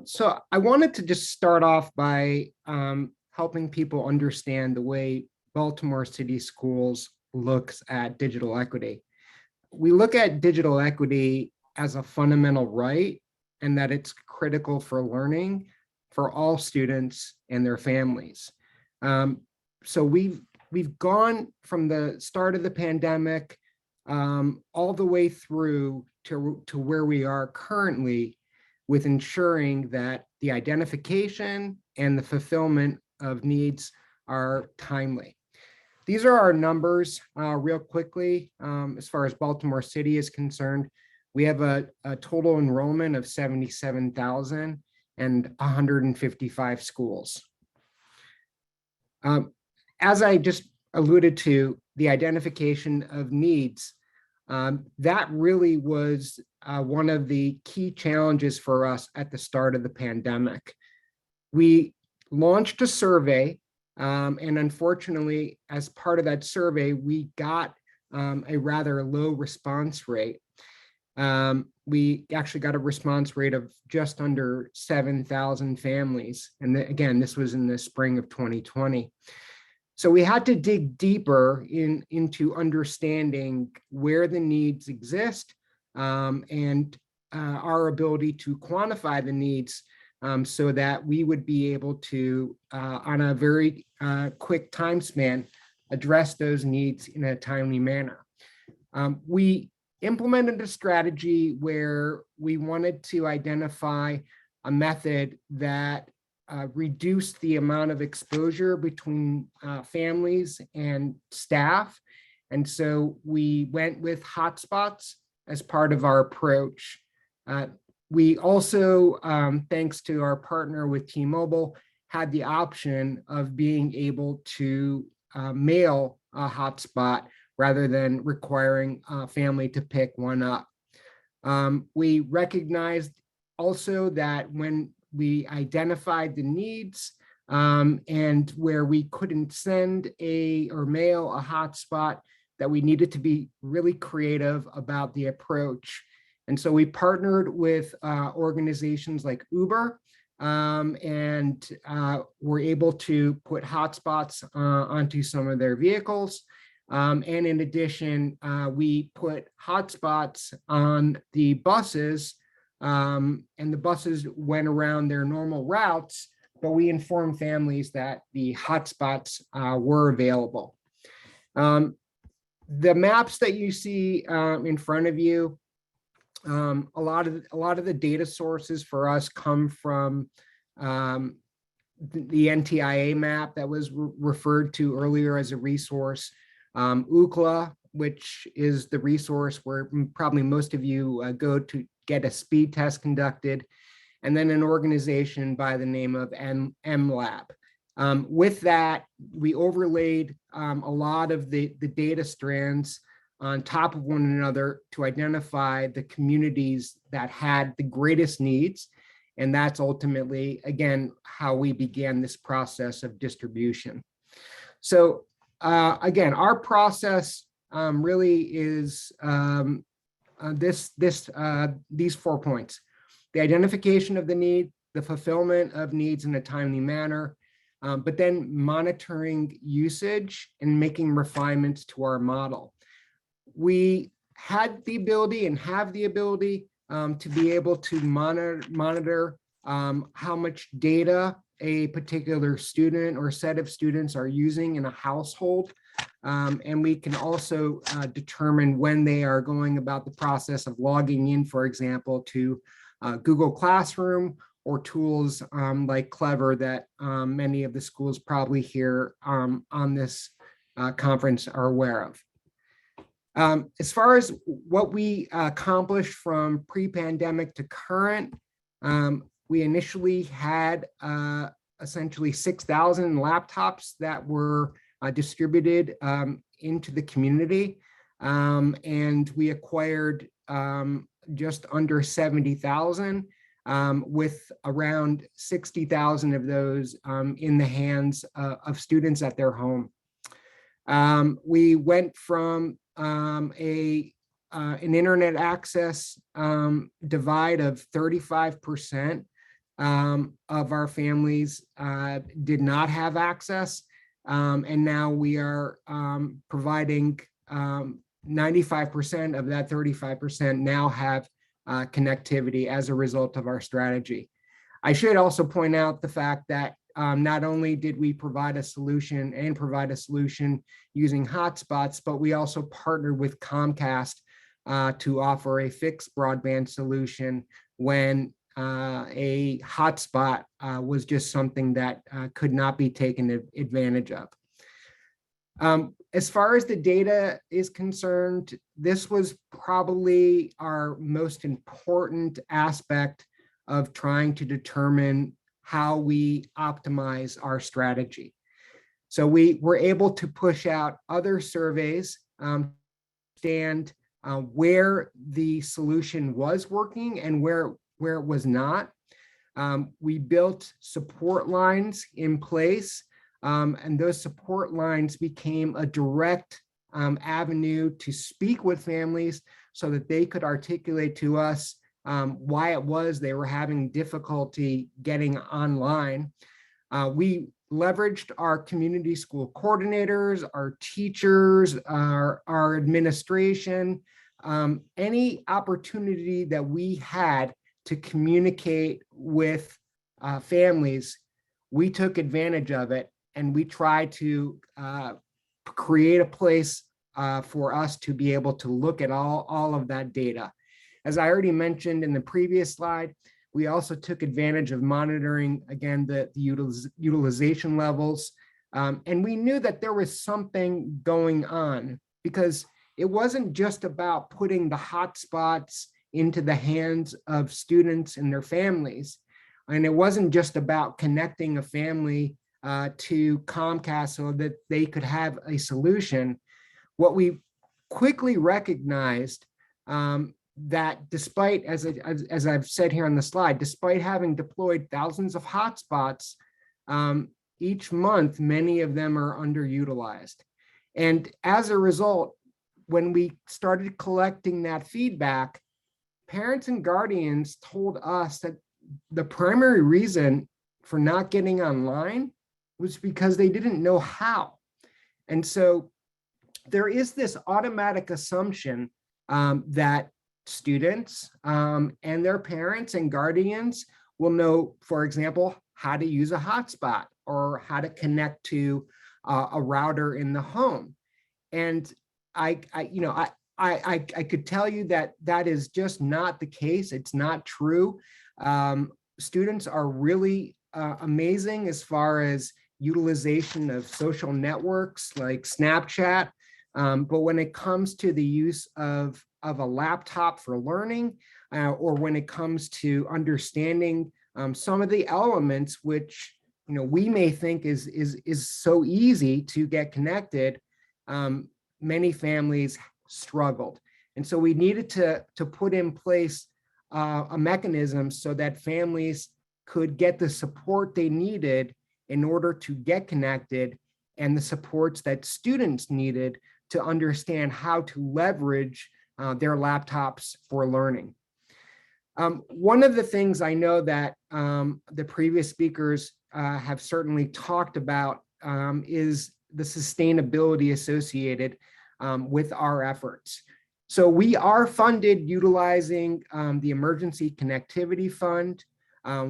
E: So I wanted to just start off by helping people understand the way Baltimore City Schools looks at digital equity. We look at digital equity as a fundamental right, and that it's critical for learning for all students and their families. So we've gone from the start of the pandemic all the way through to where we are currently, with ensuring that the identification and the fulfillment of needs are timely. These are our numbers real quickly. As far as Baltimore City is concerned, we have a total enrollment of 77,000 and 155 schools. As I just alluded to, the identification of needs, that really was one of the key challenges for us at the start of the pandemic. We launched a survey, and unfortunately, as part of that survey, we got a rather low response rate. We actually got a response rate of just under 7,000 families. And again, this was in the spring of 2020. So we had to dig deeper into understanding where the needs exist, and our ability to quantify the needs, so that we would be able to, on a very quick time span, address those needs in a timely manner. We implemented a strategy where we wanted to identify a method that reduced the amount of exposure between families and staff. And so we went with hotspots as part of our approach. We also, thanks to our partner with T-Mobile, had the option of being able to mail a hotspot rather than requiring a family to pick one up. We recognized also that when we identified the needs and where we couldn't send or mail a hotspot, that we needed to be really creative about the approach. And so we partnered with organizations like Uber, and were able to put hotspots onto some of their vehicles. And in addition, we put hotspots on the buses, and the buses went around their normal routes, but we informed families that the hotspots were available. The maps that you see in front of you, a lot of the data sources for us come from the NTIA map that was referred to earlier as a resource, Ookla, which is the resource where probably most of you go to get a speed test conducted, and then an organization by the name of MLab. With that, we overlaid a lot of the data strands on top of one another to identify the communities that had the greatest needs. And that's ultimately, again, how we began this process of distribution. So again, our process really is these 4 points: the identification of the need, the fulfillment of needs in a timely manner, but then monitoring usage and making refinements to our model. We had the ability and have the ability to be able to monitor how much data a particular student or set of students are using in a household. And we can also determine when they are going about the process of logging in, for example, to Google Classroom or tools like Clever that many of the schools probably here on this conference are aware of. As far as what we accomplished from pre-pandemic to current, we initially had essentially 6,000 laptops that were distributed into the community, and we acquired just under 70,000, with around 60,000 of those in the hands of students at their home. We went from an internet access divide of 35% of our families did not have access, and now we are providing 95% of that 35% now have connectivity as a result of our strategy. I should also point out the fact that not only did we provide a solution using hotspots, but we also partnered with Comcast to offer a fixed broadband solution when a hotspot was just something that could not be taken advantage of. As far as the data is concerned, this was probably our most important aspect of trying to determine how we optimize our strategy. So we were able to push out other surveys, understand where the solution was working and where it was not. We built support lines in place, and those support lines became a direct avenue to speak with families so that they could articulate to us why it was they were having difficulty getting online. We leveraged our community school coordinators, our teachers, our administration, any opportunity that we had to communicate with families, we took advantage of it, and we tried to create a place for us to be able to look at all of that data. As I already mentioned in the previous slide, we also took advantage of monitoring, again, the utilization levels. And we knew that there was something going on because it wasn't just about putting the hotspots into the hands of students and their families. And it wasn't just about connecting a family to Comcast so that they could have a solution. What we quickly recognized that despite, as I've said here on the slide, despite having deployed thousands of hotspots, each month, many of them are underutilized. And as a result, when we started collecting that feedback, parents and guardians told us that the primary reason for not getting online was because they didn't know how. And so there is this automatic assumption that students and their parents and guardians will know, for example, how to use a hotspot or how to connect to a router in the home. And I could tell you that that is just not the case. It's not true. Students are really amazing as far as utilization of social networks like Snapchat. But when it comes to the use of a laptop for learning, or when it comes to understanding some of the elements which we may think is so easy to get connected, many families struggled. And so we needed to put in place a mechanism so that families could get the support they needed in order to get connected, and the supports that students needed to understand how to leverage their laptops for learning. One of the things I know that the previous speakers have certainly talked about is the sustainability associated with our efforts. So we are funded utilizing the Emergency Connectivity Fund.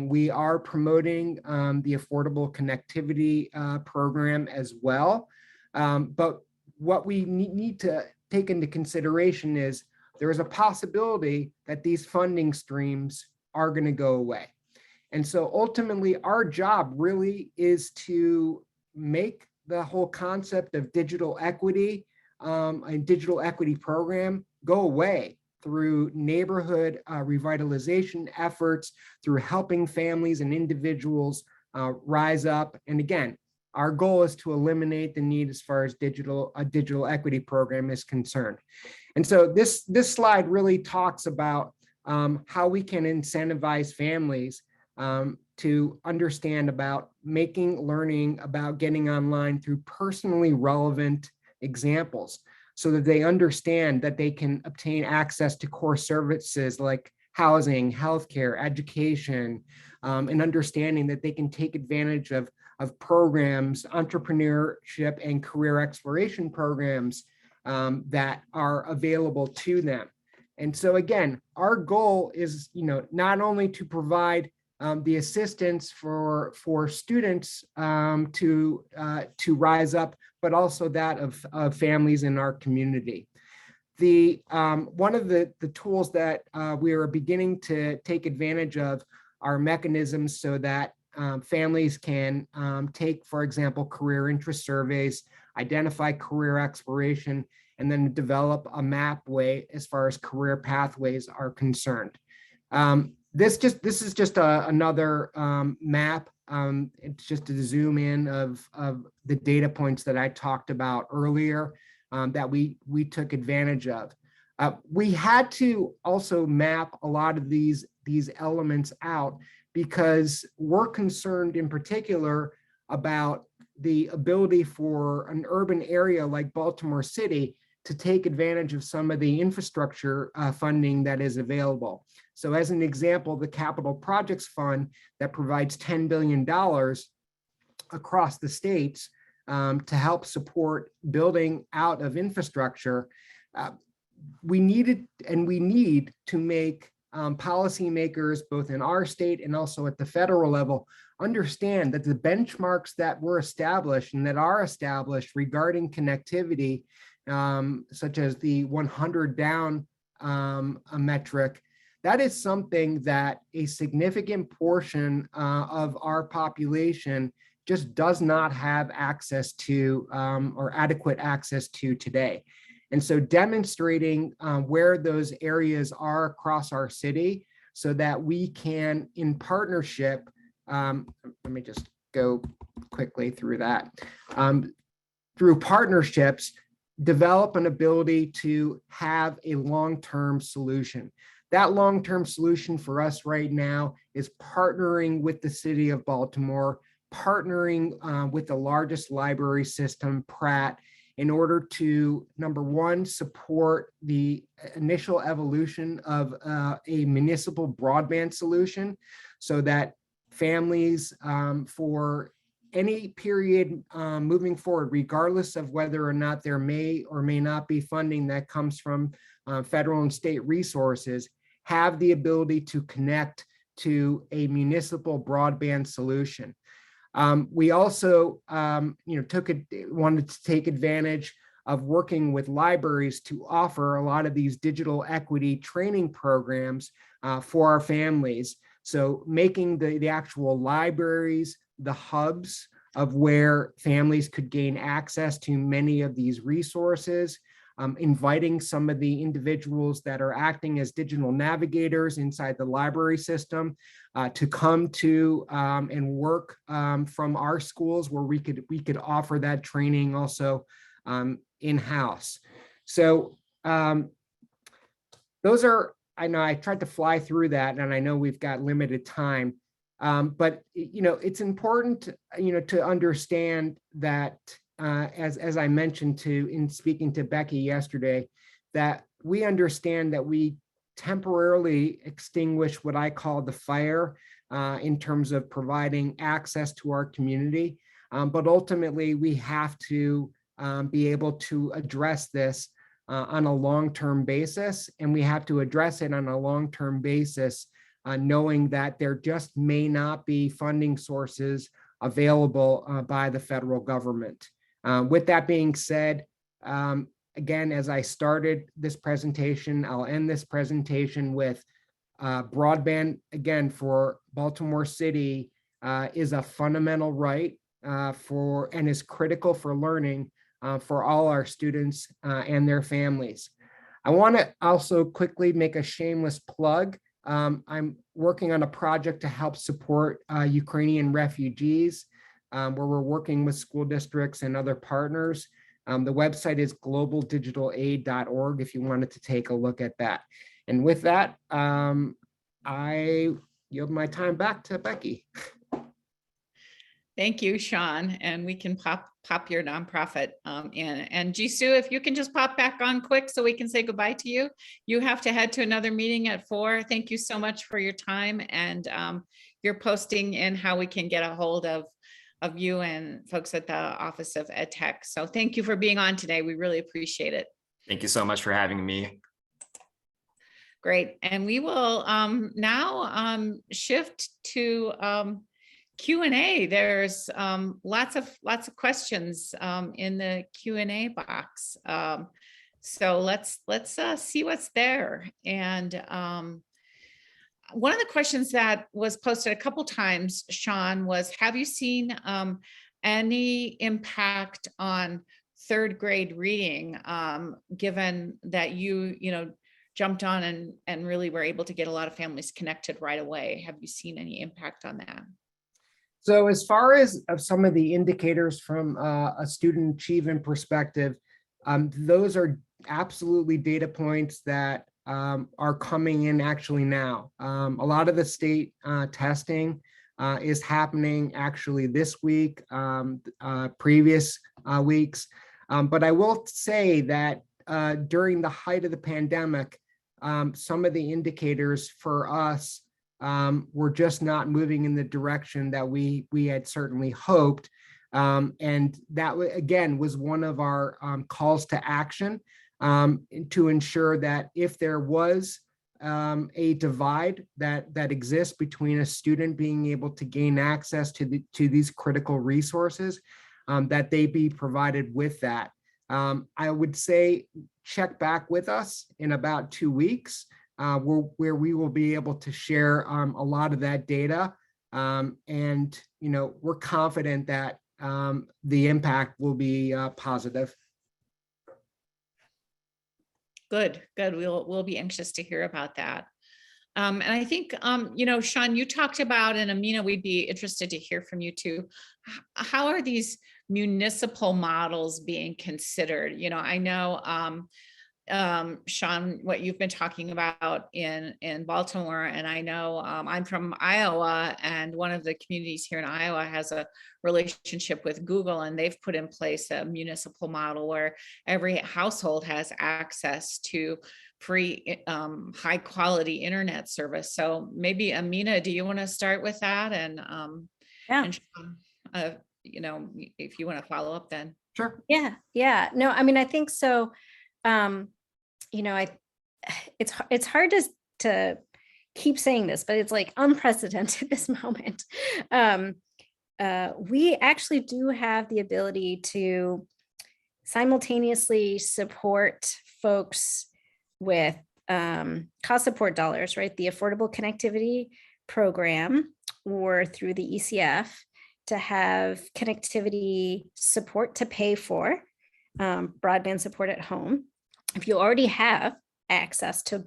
E: We are promoting the Affordable Connectivity Program as well. But what we need to take into consideration is there is a possibility that these funding streams are going to go away. And so ultimately, our job really is to make the whole concept of digital equity and digital equity program go away through neighborhood revitalization efforts, through helping families and individuals rise up. And again, our goal is to eliminate the need as far as a digital equity program is concerned. And so this slide really talks about how we can incentivize families to understand about making learning about getting online through personally relevant examples, so that they understand that they can obtain access to core services like housing, healthcare, education, and understanding that they can take advantage of programs, entrepreneurship and career exploration programs that are available to them. And so again, our goal is, not only to provide the assistance for students to rise up, but also that of families in our community. One of the tools that we are beginning to take advantage of are mechanisms so that families can take, for example, career interest surveys, identify career exploration, and then develop a map way as far as career pathways are concerned. This is just another map. It's just a zoom in of the data points that I talked about earlier that we took advantage of. We had to also map a lot of these elements out because we're concerned in particular about the ability for an urban area like Baltimore City to take advantage of some of the infrastructure funding that is available. So as an example, the Capital Projects Fund that provides $10 billion across the states to help support building out of infrastructure, we need to make policymakers both in our state and also at the federal level understand that the benchmarks that were established and that are established regarding connectivity, such as the 100 down metric, that is something that a significant portion of our population just does not have access to or adequate access to today. And so demonstrating where those areas are across our city so that we can, in partnership, let me just go quickly through that, through partnerships, develop an ability to have a long-term solution. That long-term solution for us right now is partnering with the city of Baltimore, partnering with the largest library system, Pratt, in order to, number one, support the initial evolution of a municipal broadband solution so that families for any period moving forward, regardless of whether or not there may or may not be funding that comes from federal and state resources, have the ability to connect to a municipal broadband solution. We also wanted to take advantage of working with libraries to offer a lot of these digital equity training programs for our families. So making the actual libraries the hubs of where families could gain access to many of these resources, inviting some of the individuals that are acting as digital navigators inside the library system to come to and work from our schools where we could offer that training also in-house. So those are, I know I tried to fly through that, and I know we've got limited time, but it's important, to understand that as I mentioned in speaking to Becky yesterday, that we understand that we temporarily extinguish what I call the fire in terms of providing access to our community, but ultimately we have to be able to address this on a long-term basis, and we have to address it on a long-term basis, knowing that there just may not be funding sources available by the federal government. With that being said, again, as I started this presentation, I'll end this presentation with broadband, again, for Baltimore City is a fundamental right and is critical for learning for all our students and their families. I want to also quickly make a shameless plug. I'm working on a project to help support Ukrainian refugees, where we're working with school districts and other partners. The website is globaldigitalaid.org if you wanted to take a look at that. And with that, I yield my time back to Becky.
B: Thank you, Sean. And we can pop your nonprofit in. And Jisoo, if you can just pop back on quick so we can say goodbye to you. You have to head to another meeting at 4. Thank you so much for your time and your posting in how we can get a hold of you and folks at the Office of Ed Tech. So thank you for being on today. We really appreciate it.
D: Thank you so much for having me.
B: Great. And we will now shift to Q&A. There's lots of questions in the Q&A box. So let's see what's there. And one of the questions that was posted a couple times, Sean, was, have you seen any impact on third grade reading, given that you jumped on and really were able to get a lot of families connected right away? Have you seen any impact on that?
E: So as far as some of the indicators from a student achievement perspective, those are absolutely data points that are coming in actually now. A lot of the state testing is happening actually this week, previous weeks. But I will say that during the height of the pandemic, some of the indicators for us were just not moving in the direction that we had certainly hoped. And that, again, was one of our calls to action to ensure that if there was a divide that exists between a student being able to gain access to these critical resources, that they be provided with that. I would say check back with us in about 2 weeks, where we will be able to share a lot of that data. And we're confident that the impact will be positive.
B: Good. We'll be anxious to hear about that. And I think, Sean, you talked about, and Amina, we'd be interested to hear from you too. How are these municipal models being considered? I know, Sean, what you've been talking about in Baltimore, and I know I'm from Iowa, and one of the communities here in Iowa has a relationship with Google, and they've put in place a municipal model where every household has access to free, high quality internet service. So maybe Amina, do you want to start with that? And and Sean, if you want to follow up, then
E: Sure.
C: Yeah. No, I mean, I think so. It's hard to keep saying this, but it's like unprecedented this moment. We actually do have the ability to simultaneously support folks with cost support dollars, right? The Affordable Connectivity Program, or through the ECF, to have connectivity support to pay for broadband support at home. if you already have access to,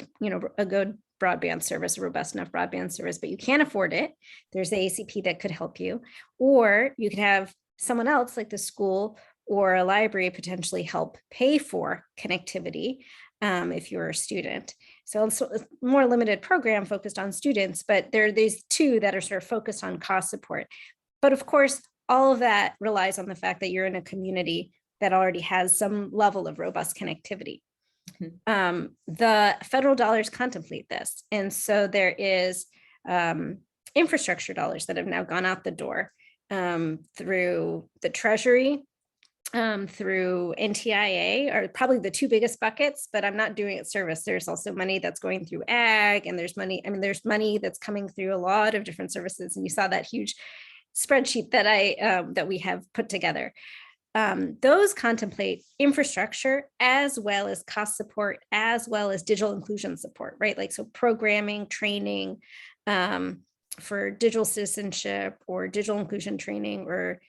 C: a good broadband service, a robust enough broadband service, but you can't afford it, there's the ACP that could help you. Or you could have someone else like the school or a library potentially help pay for connectivity if you're a student. So it's a more limited program focused on students, but there are these two that are sort of focused on cost support. But of course, all of that relies on the fact that you're in a community that already has some level of robust connectivity. The federal dollars contemplate this. And so there is infrastructure dollars that have now gone out the door through the Treasury, through NTIA are probably the two biggest buckets, but I'm not doing it service. There's also money that's going through ag, and there's money that's coming through a lot of different services. And you saw that huge spreadsheet that we have put together. Those contemplate infrastructure as well as cost support, as well as digital inclusion support, right? Like, so programming, training for digital citizenship or digital inclusion training or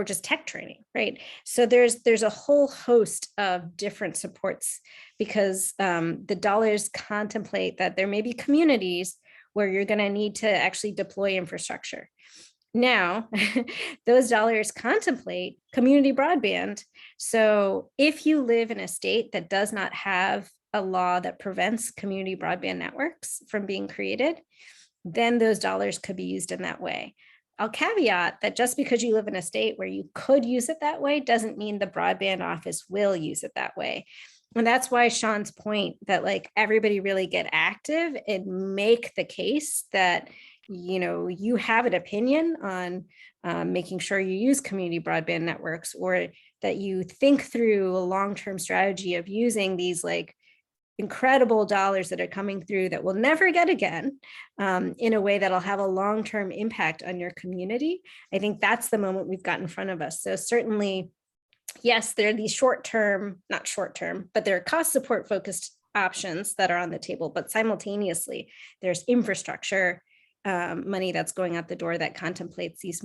C: just tech training, right? So there's a whole host of different supports because the dollars contemplate that there may be communities where you're going to need to actually deploy infrastructure. Now, those dollars contemplate community broadband. So if you live in a state that does not have a law that prevents community broadband networks from being created, then those dollars could be used in that way. I'll caveat that just because you live in a state where you could use it that way doesn't mean the broadband office will use it that way. And that's why Sean's point that like everybody really get active and make the case that you have an opinion on making sure you use community broadband networks, or that you think through a long-term strategy of using these like incredible dollars that are coming through that we'll never get again in a way that'll have a long-term impact on your community. I think that's the moment we've got in front of us. So certainly, yes, there are these not short-term, but there are cost support focused options that are on the table, but simultaneously there's infrastructure money that's going out the door that contemplates these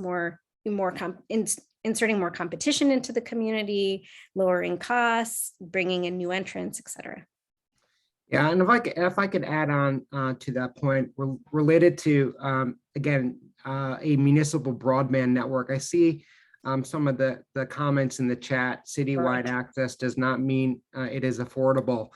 C: inserting more competition into the community, lowering costs, bringing in new entrants, et cetera.
E: Yeah, and if I could add on to that point, related to again a municipal broadband network, I see some of the comments in the chat. Citywide access does not mean it is affordable.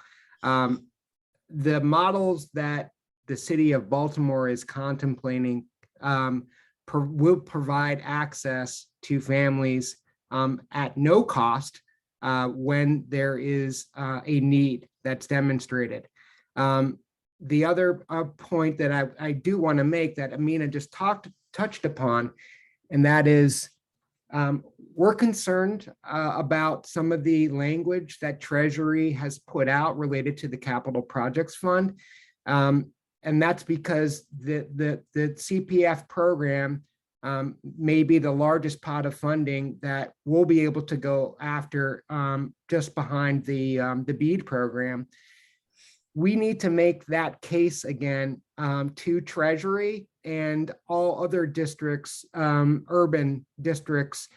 E: The models that the city of Baltimore is contemplating will provide access to families at no cost when there is a need that's demonstrated. The other point that I do want to make that Amina just touched upon, and that is we're concerned about some of the language that Treasury has put out related to the Capital Projects Fund. And that's because the CPF program may be the largest pot of funding that we'll be able to go after just behind the BEAD program. We need to make that case again to Treasury and all other districts, urban districts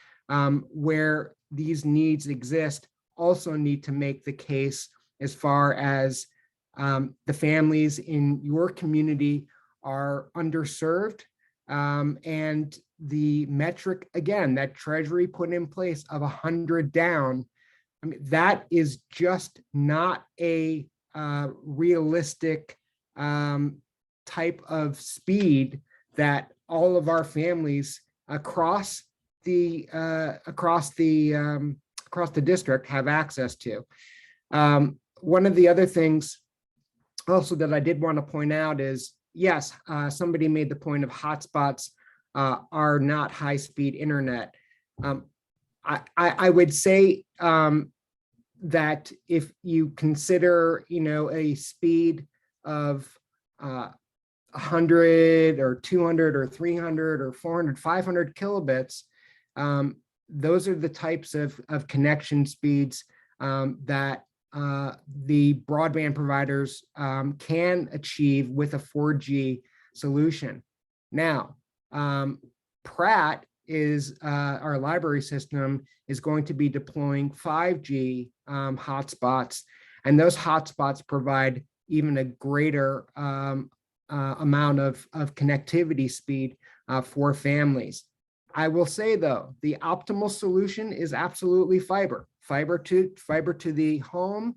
E: where these needs exist, also need to make the case as far as the families in your community are underserved. And the metric, again, that Treasury put in place of 100 down, I mean, that is just not a realistic type of speed that all of our families across the district have access to. One of the other things also that I did want to point out is, yes, somebody made the point of hotspots are not high-speed internet. I would say that if you consider, a speed of 100 or 200 or 300 or 400, 500 kilobits, those are the types of connection speeds that the broadband providers can achieve with a 4G solution. Now, Pratt is our library system is going to be deploying 5G hotspots And those hotspots provide even a greater amount of connectivity speed for families. I will say though, the optimal solution is absolutely fiber. Fiber to the home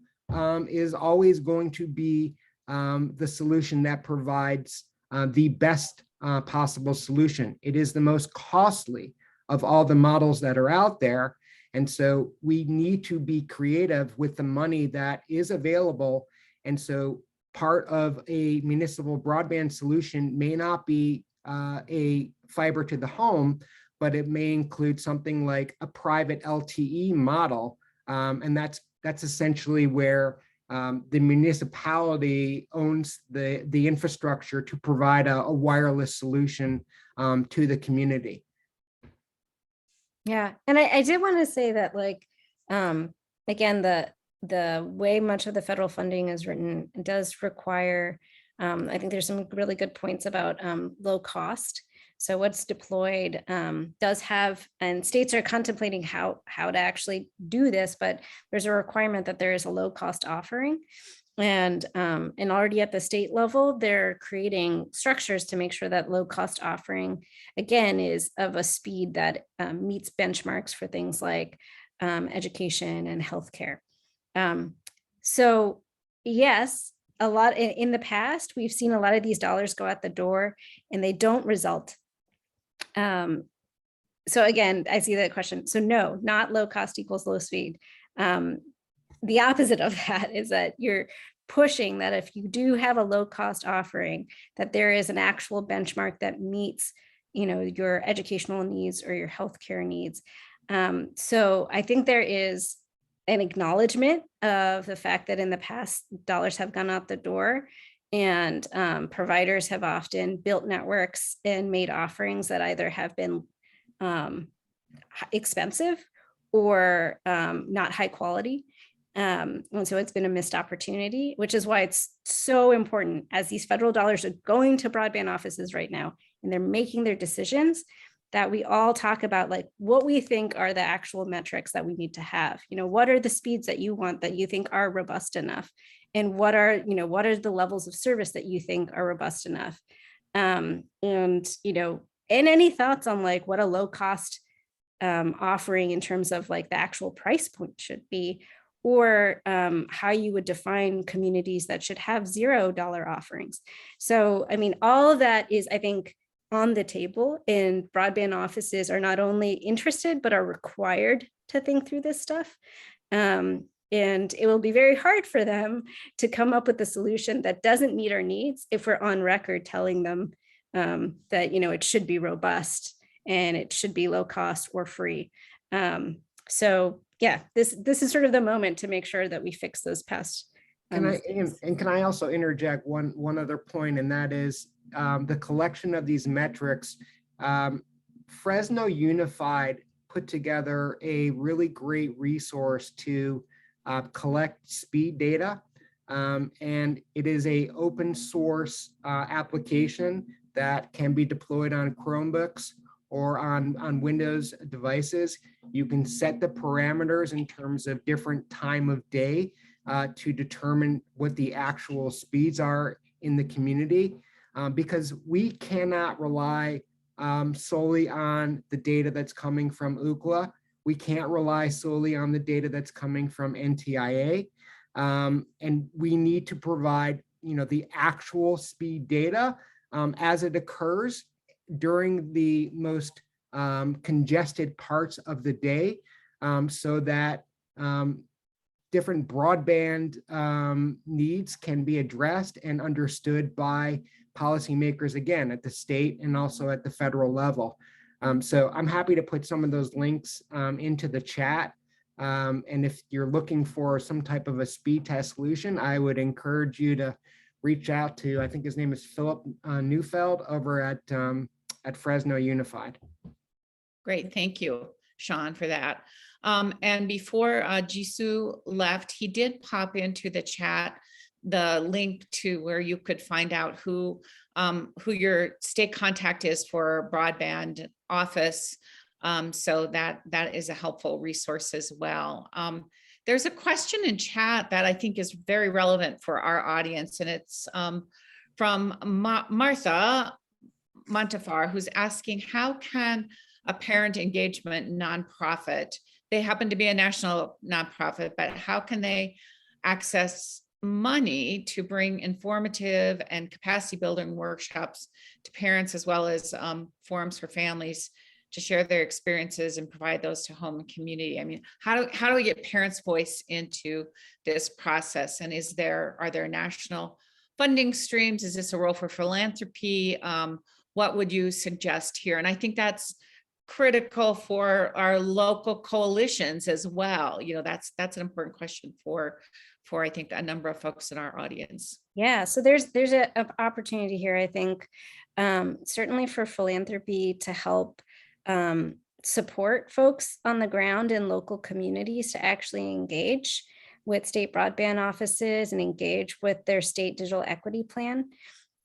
E: is always going to be the solution that provides the best possible solution. It is the most costly of all the models that are out there. And so we need to be creative with the money that is available. And so part of a municipal broadband solution may not be a fiber to the home, but it may include something like a private LTE model. And that's essentially where the municipality owns the infrastructure to provide a wireless solution to the community.
C: Yeah, and I did want to say that, like, again, the way much of the federal funding is written does require, I think there's some really good points about low cost. So what's deployed does have, and states are contemplating how to actually do this, but there's a requirement that there is a low cost offering. And already at the state level, they're creating structures to make sure that low cost offering, again, is of a speed that meets benchmarks for things like education and healthcare. So yes, a lot in the past, we've seen a lot of these dollars go out the door and they don't result. So again, I see that question. So no, not low cost equals low speed. The opposite of that is that you're pushing that if you do have a low cost offering, that there is an actual benchmark that meets, your educational needs or your healthcare needs. So I think there is an acknowledgement of the fact that in the past, dollars have gone out the door, and providers have often built networks and made offerings that either have been expensive or not high quality. And so it's been a missed opportunity, which is why it's so important, as these federal dollars are going to broadband offices right now, and they're making their decisions, that we all talk about like what we think are the actual metrics that we need to have. What are the speeds that you want that you think are robust enough? And what are the levels of service that you think are robust enough? And any thoughts on like what a low cost offering in terms of like the actual price point should be, or how you would define communities that should have $0 offerings. So, I mean, all of that is, I think, on the table, and broadband offices are not only interested, but are required to think through this stuff. And it will be very hard for them to come up with a solution that doesn't meet our needs if we're on record telling them that, it should be robust and it should be low cost or free. So yeah, this is sort of the moment to make sure that we fix those past.
E: Can I also interject one other point, and that is the collection of these metrics. Fresno Unified put together a really great resource to collect speed data, and it is a open source application that can be deployed on Chromebooks or on Windows devices. You can set the parameters in terms of different time of day to determine what the actual speeds are in the community, because we cannot rely solely on the data that's coming from Ookla. We can't rely solely on the data that's coming from NTIA. And we need to provide, the actual speed data as it occurs during the most congested parts of the day, so that different broadband needs can be addressed and understood by policymakers, again, at the state and also at the federal level. So I'm happy to put some of those links into the chat. And if you're looking for some type of a speed test solution, I would encourage you to reach out to, I think his name is Philip Neufeld over at Fresno Unified.
B: Great, thank you, Sean, for that. And before Jisoo left, he did pop into the chat the link to where you could find out who your state contact is for broadband office. So that is a helpful resource as well. there's a question in chat that I think is very relevant for our audience, and it's from Martha Montefar, who's asking, how can a parent engagement nonprofit, they happen to be a national nonprofit, but how can they access money to bring informative and capacity building workshops to parents, as well as forums for families to share their experiences and provide those to home and community? I mean, how do we get parents' voice into this process? And are there national funding streams? Is this a role for philanthropy? What would you suggest here? And I think that's critical for our local coalitions as well. You know, that's an important question for I think a number of folks in our audience.
C: Yeah, so there's an opportunity here, I think, certainly for philanthropy to help support folks on the ground in local communities to actually engage with state broadband offices and engage with their state digital equity plan.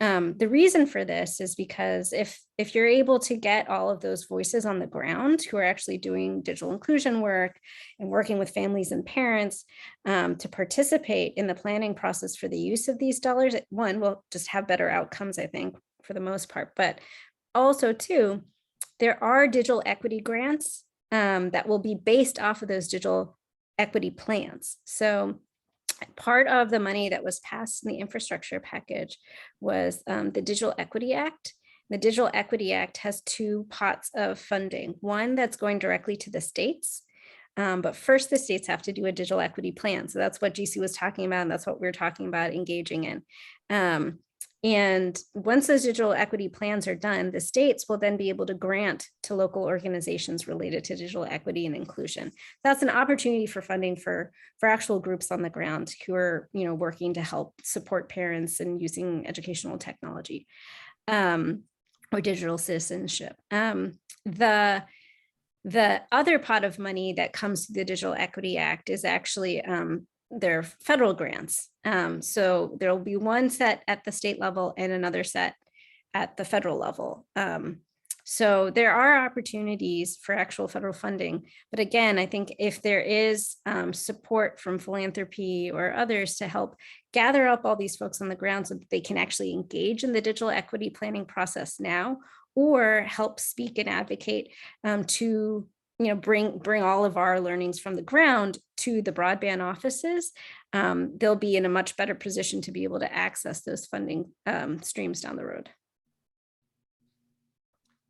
C: The reason for this is because if you're able to get all of those voices on the ground who are actually doing digital inclusion work and working with families and parents to participate in the planning process for the use of these dollars, one, will just have better outcomes, I think, for the most part. But also, two, there are digital equity grants that will be based off of those digital equity plans. So part of the money that was passed in the infrastructure package was the Digital Equity Act. The Digital Equity Act has two pots of funding, one that's going directly to the states. But first, the states have to do a digital equity plan. So that's what GC was talking about, and that's what we're talking about engaging in. And once those digital equity plans are done, the states will then be able to grant to local organizations related to digital equity and inclusion. That's an opportunity for funding for actual groups on the ground who are, you know, working to help support parents and using educational technology or digital citizenship. The other pot of money that comes through the Digital Equity Act is actually their federal grants. So there will be one set at the state level and another set at the federal level. So there are opportunities for actual federal funding. But again, I think if there is support from philanthropy or others to help gather up all these folks on the ground so that they can actually engage in the digital equity planning process now, or help speak and advocate to, you know, bring all of our learnings from the ground to the broadband offices, they'll be in a much better position to be able to access those funding streams down the road.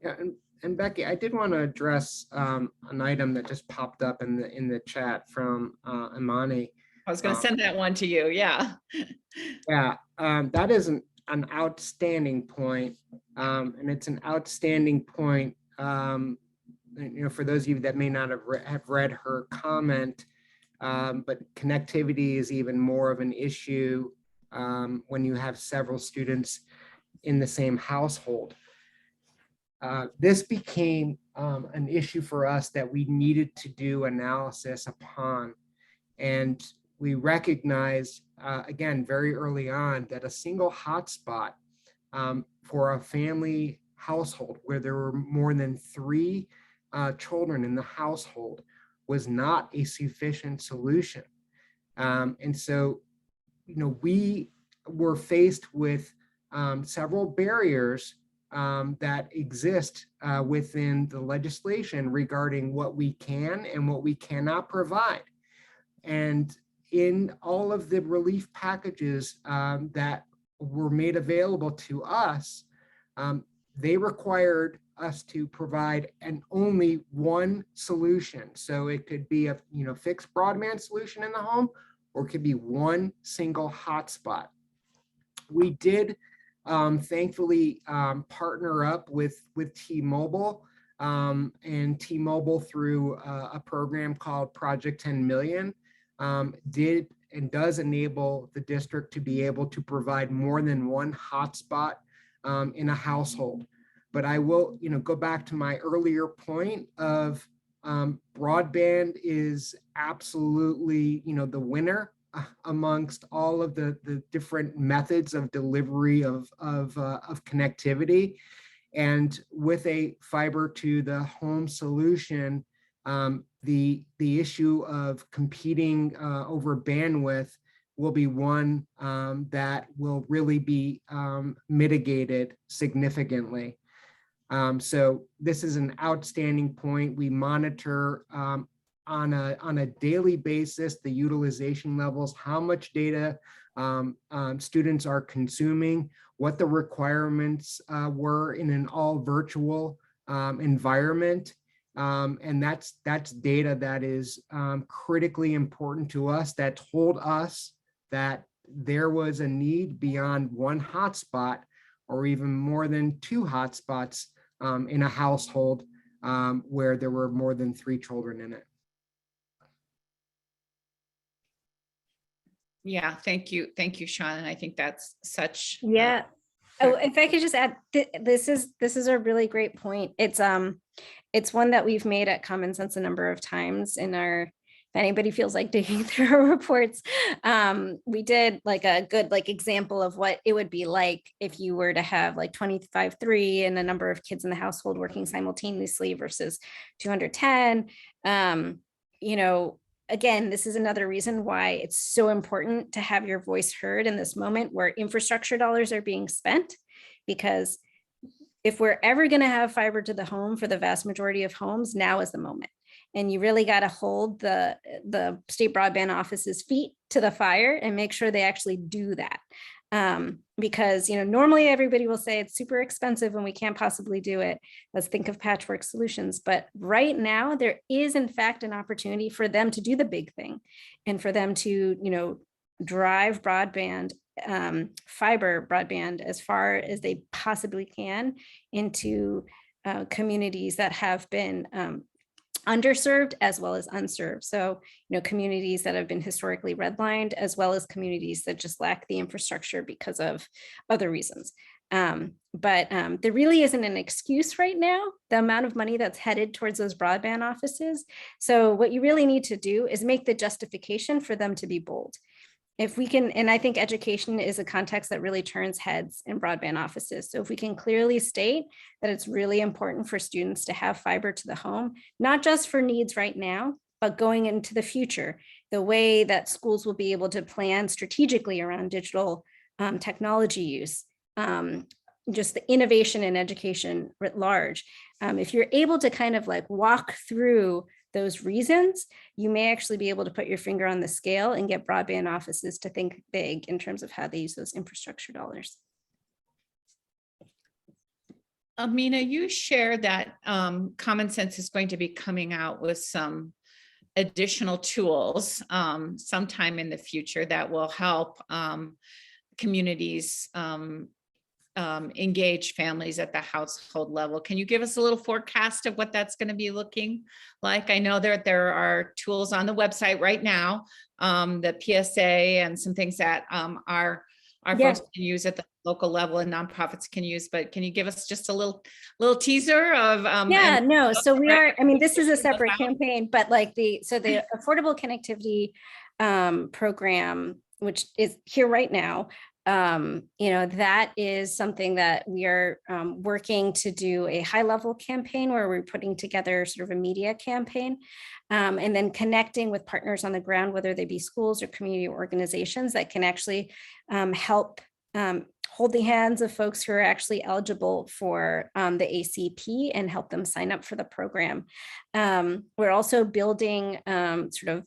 E: Yeah, and Becky, I did want to address an item that just popped up in the chat from Imani.
B: I was going to send that one to you. Yeah.
E: Yeah, that is an outstanding point, and it's an outstanding point. You know, for those of you that may not have read her comment, but connectivity is even more of an issue when you have several students in the same household. This became an issue for us that we needed to do analysis upon. And we recognized, again, very early on, that a single hotspot for a family household where there were more than 3 children in the household was not a sufficient solution. And so, you know, we were faced with several barriers that exist within the legislation regarding what we can and what we cannot provide. And in all of the relief packages that were made available to us, they required us to provide only one solution. So it could be a fixed broadband solution in the home, or it could be one single hotspot. We did thankfully partner up with T-Mobile, and T-Mobile through a program called Project 10 Million did and does enable the district to be able to provide more than one hotspot in a household. But I will, go back to my earlier point of broadband is absolutely, the winner amongst all of the different methods of delivery of connectivity. And with a fiber to the home solution, the issue of competing over bandwidth will be one that will really be mitigated significantly. So this is an outstanding point. We monitor on a daily basis the utilization levels, how much data students are consuming, what the requirements were in an all virtual environment. And that's data that is critically important to us, that told us that there was a need beyond one hotspot or even more than two hotspots in a household where there were more than 3 children in it.
B: Yeah, thank you. Thank you, Sean. And I think that's such.
C: Yeah. Oh, if I could just add, this is a really great point. It's one that we've made at Common Sense a number of times in our, if anybody feels like digging through our reports, we did like a good example of what it would be like if you were to have like 25/3 and a number of kids in the household working simultaneously versus 210. You know, again, this is another reason why it's so important to have your voice heard in this moment where infrastructure dollars are being spent, because if we're ever going to have fiber to the home for the vast majority of homes, now is the moment. And you really got to hold the state broadband office's feet to the fire and make sure they actually do that. Because, you know, normally everybody will say it's super expensive and we can't possibly do it. Let's think of patchwork solutions. But right now, there is, in fact, an opportunity for them to do the big thing and for them to, you know, drive broadband, fiber broadband as far as they possibly can into communities that have been underserved as well as unserved. So, you know, communities that have been historically redlined, as well as communities that just lack the infrastructure because of other reasons. But there really isn't an excuse right now, the amount of money that's headed towards those broadband offices. So what you really need to do is make the justification for them to be bold. If we can, and I think education is a context that really turns heads in broadband offices. So if we can clearly state that it's really important for students to have fiber to the home, not just for needs right now, but going into the future, the way that schools will be able to plan strategically around digital technology use, just the innovation in education writ large. If you're able to kind of like walk through those reasons, you may actually be able to put your finger on the scale and get broadband offices to think big in terms of how they use those infrastructure dollars.
B: Amina, you shared that Common Sense is going to be coming out with some additional tools sometime in the future that will help communities engage families at the household level. Can you give us a little forecast of what that's going to be looking like? I know that there are tools on the website right now, the PSA and some things that our folks can use at the local level and nonprofits can use, but can you give us just a little teaser of?
C: So we are, I mean, this is a separate campaign, but like the Affordable Connectivity program, which is here right now, you know, that is something that we are working to do a high level campaign where we're putting together sort of a media campaign and then connecting with partners on the ground, whether they be schools or community organizations that can actually help hold the hands of folks who are actually eligible for the ACP and help them sign up for the program. We're also building sort of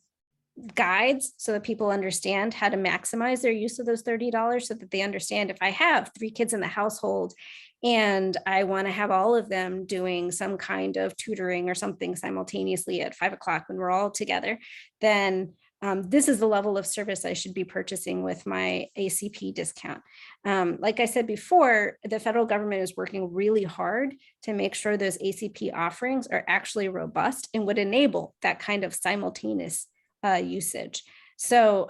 C: guides so that people understand how to maximize their use of those $30, so that they understand if I have 3 kids in the household and I want to have all of them doing some kind of tutoring or something simultaneously at 5 o'clock when we're all together, then this is the level of service I should be purchasing with my ACP discount. Like I said before, the federal government is working really hard to make sure those ACP offerings are actually robust and would enable that kind of simultaneous usage. So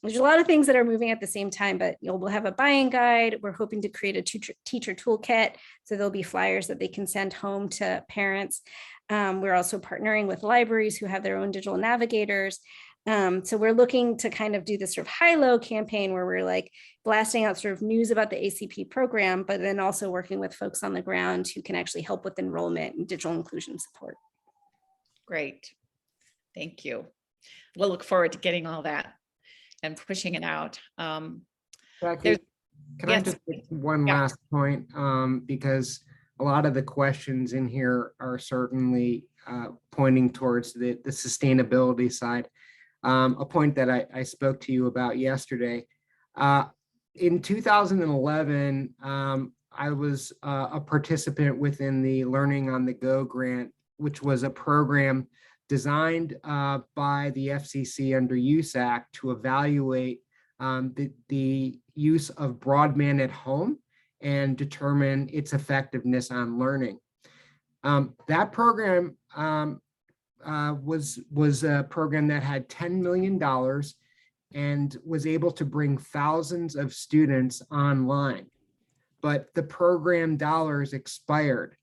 C: there's a lot of things that are moving at the same time, but we'll have a buying guide. We're hoping to create a teacher toolkit. So there'll be flyers that they can send home to parents. We're also partnering with libraries who have their own digital navigators. So we're looking to kind of do this sort of high-low campaign where we're like blasting out sort of news about the ACP program, but then also working with folks on the ground who can actually help with enrollment and digital inclusion support.
B: Great. Thank you. We'll look forward to getting all that and pushing it out.
E: Jackie,
B: There's-
E: can I
B: yes.
E: just make one
B: Yeah.
E: last point? Because a lot of the questions in here are certainly pointing towards the sustainability side. A point that I spoke to you about yesterday. In 2011, I was a participant within the Learning on the Go grant, which was a program designed by the FCC under USAC to evaluate the use of broadband at home and determine its effectiveness on learning. That program was a program that had $10 million and was able to bring thousands of students online. But the program dollars expired.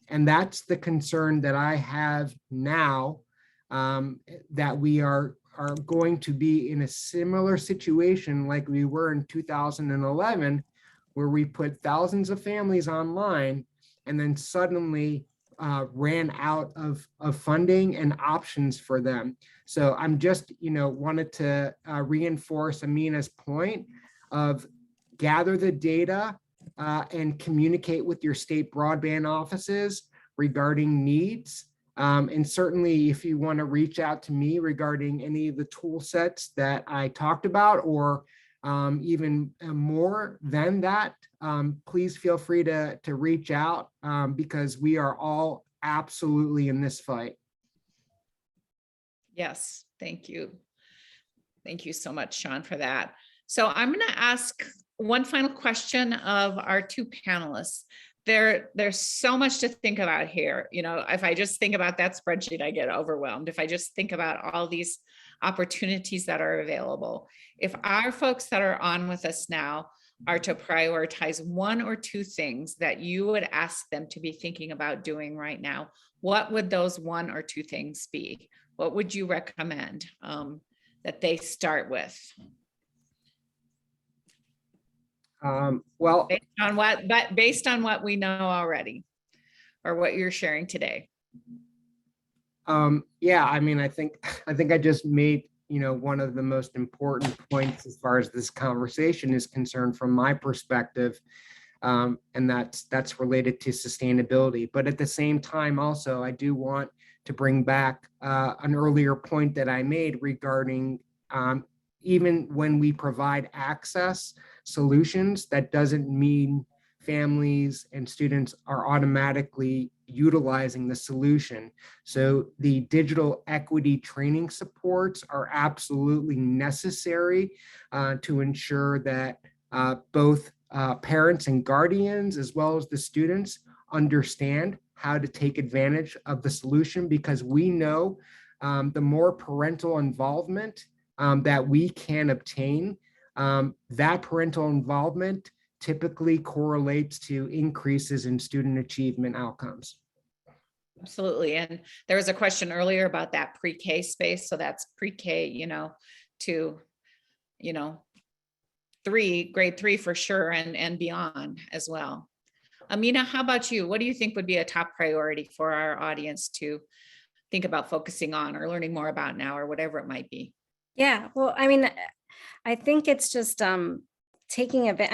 E: And that's the concern that I have now, that we are going to be in a similar situation like we were in 2011, where we put thousands of families online and then suddenly ran out of funding and options for them. So I'm just, wanted to reinforce Amina's point of gather the data and communicate with your state broadband offices regarding needs. And certainly if you want to reach out to me regarding any of the tool sets that I talked about, or even more than that, please feel free to reach out, because we are all absolutely in this fight.
B: Yes, thank you. Thank you so much, Sean, for that. So I'm going to ask one final question of our two panelists. There's so much to think about here. If I just think about that spreadsheet, I get overwhelmed. If I just think about all these opportunities that are available, if our folks that are on with us now are to prioritize one or two things that you would ask them to be thinking about doing right now, what would those one or two things be? What would you recommend that they start with?
E: Well,
B: based on what we know already, or what you're sharing today.
E: Yeah, I think I just made, one of the most important points as far as this conversation is concerned from my perspective. And that's related to sustainability. But at the same time, also, I do want to bring back an earlier point that I made regarding even when we provide access solutions, that doesn't mean families and students are automatically utilizing the solution. So the digital equity training supports are absolutely necessary to ensure that both parents and guardians, as well as the students, understand how to take advantage of the solution, because we know the more parental involvement that we can obtain, that parental involvement typically correlates to increases in student achievement outcomes.
B: Absolutely. And there was a question earlier about that pre-K space. So that's pre-K, to, grade 3 for sure, and beyond as well. Amina, how about you? What do you think would be a top priority for our audience to think about focusing on or learning more about now, or whatever it might be?
C: Yeah, well, I think it's just taking a bit.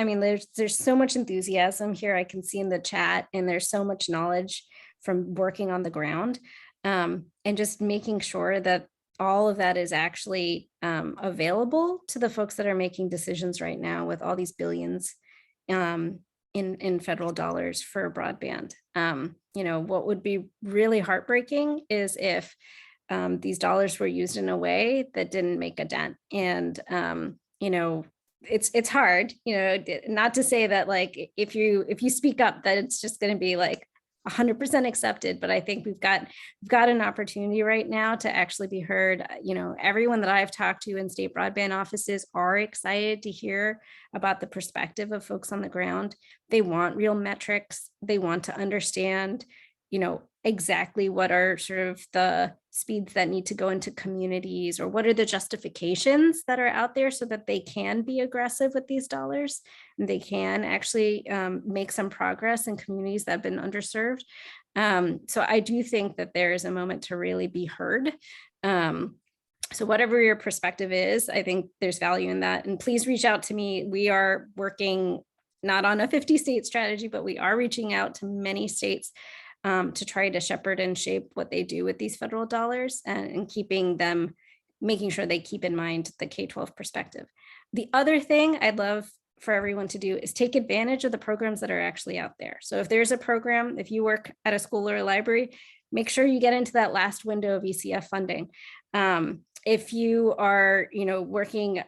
C: There's so much enthusiasm here I can see in the chat, and there's so much knowledge from working on the ground, and just making sure that all of that is actually available to the folks that are making decisions right now with all these billions in federal dollars for broadband. What would be really heartbreaking is if these dollars were used in a way that didn't make a dent. And, it's hard, not to say that, like, if you speak up, that it's just going to be like 100% accepted. But I think we've got an opportunity right now to actually be heard. Everyone that I've talked to in state broadband offices are excited to hear about the perspective of folks on the ground. They want real metrics. They want to understand, exactly what are sort of the speeds that need to go into communities, or what are the justifications that are out there so that they can be aggressive with these dollars and they can actually make some progress in communities that have been underserved. So I do think that there is a moment to really be heard. So whatever your perspective is, I think there's value in that. And please reach out to me. We are working not on a 50-state strategy, but we are reaching out to many states to try to shepherd and shape what they do with these federal dollars and keeping them, making sure they keep in mind the K-12 perspective. The other thing I'd love for everyone to do is take advantage of the programs that are actually out there. So if there's a program, if you work at a school or a library, make sure you get into that last window of ECF funding. If you are, working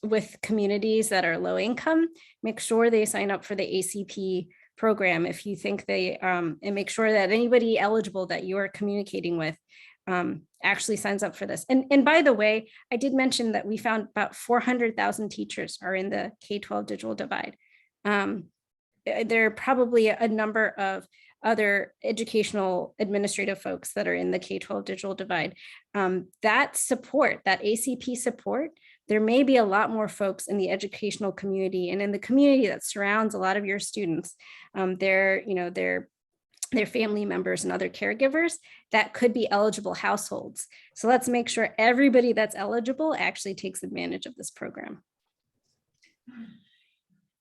C: with communities that are low income, make sure they sign up for the ACP program. If you think they, and make sure that anybody eligible that you are communicating with actually signs up for this. And by the way, I did mention that we found about 400,000 teachers are in the K-12 digital divide. There are probably a number of other educational administrative folks that are in the K-12 digital divide. That support, that ACP support, there may be a lot more folks in the educational community and in the community that surrounds a lot of your students, their family members and other caregivers that could be eligible households. So let's make sure everybody that's eligible actually takes advantage of this program.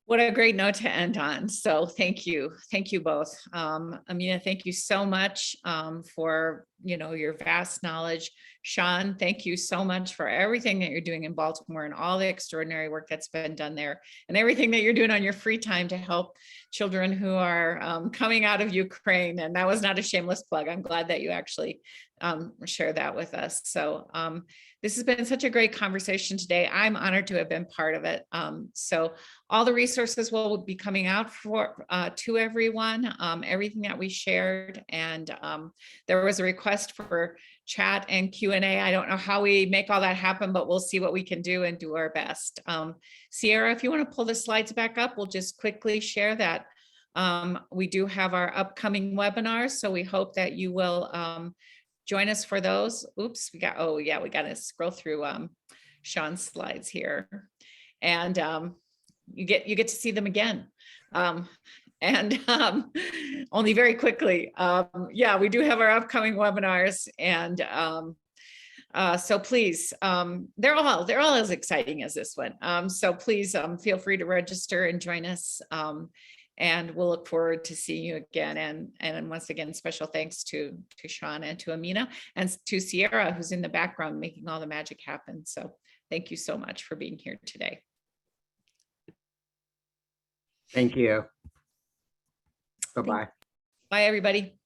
B: What a great note to end on. So thank you. Thank you both. Amina, thank you so much for your vast knowledge. Sean, thank you so much for everything that you're doing in Baltimore and all the extraordinary work that's been done there and everything that you're doing on your free time to help children who are coming out of Ukraine. And that was not a shameless plug. I'm glad that you actually share that with us. So this has been such a great conversation today. I'm honored to have been part of it. So all the resources will be coming out to everyone, everything that we shared. And there was a request for chat and Q&A. I don't know how we make all that happen, but we'll see what we can do and do our best. Sierra, if you want to pull the slides back up, we'll just quickly share that. We do have our upcoming webinars, so we hope that you will join us for those. Oops, we got to scroll through Sean's slides here. And you get to see them again. Only very quickly. We do have our upcoming webinars, and so please, they're all as exciting as this one. So please feel free to register and join us. And we'll look forward to seeing you again. And once again, special thanks to Sean and to Amina and to Sierra, who's in the background making all the magic happen. So thank you so much for being here today.
E: Thank you. Bye-bye.
B: Bye, everybody.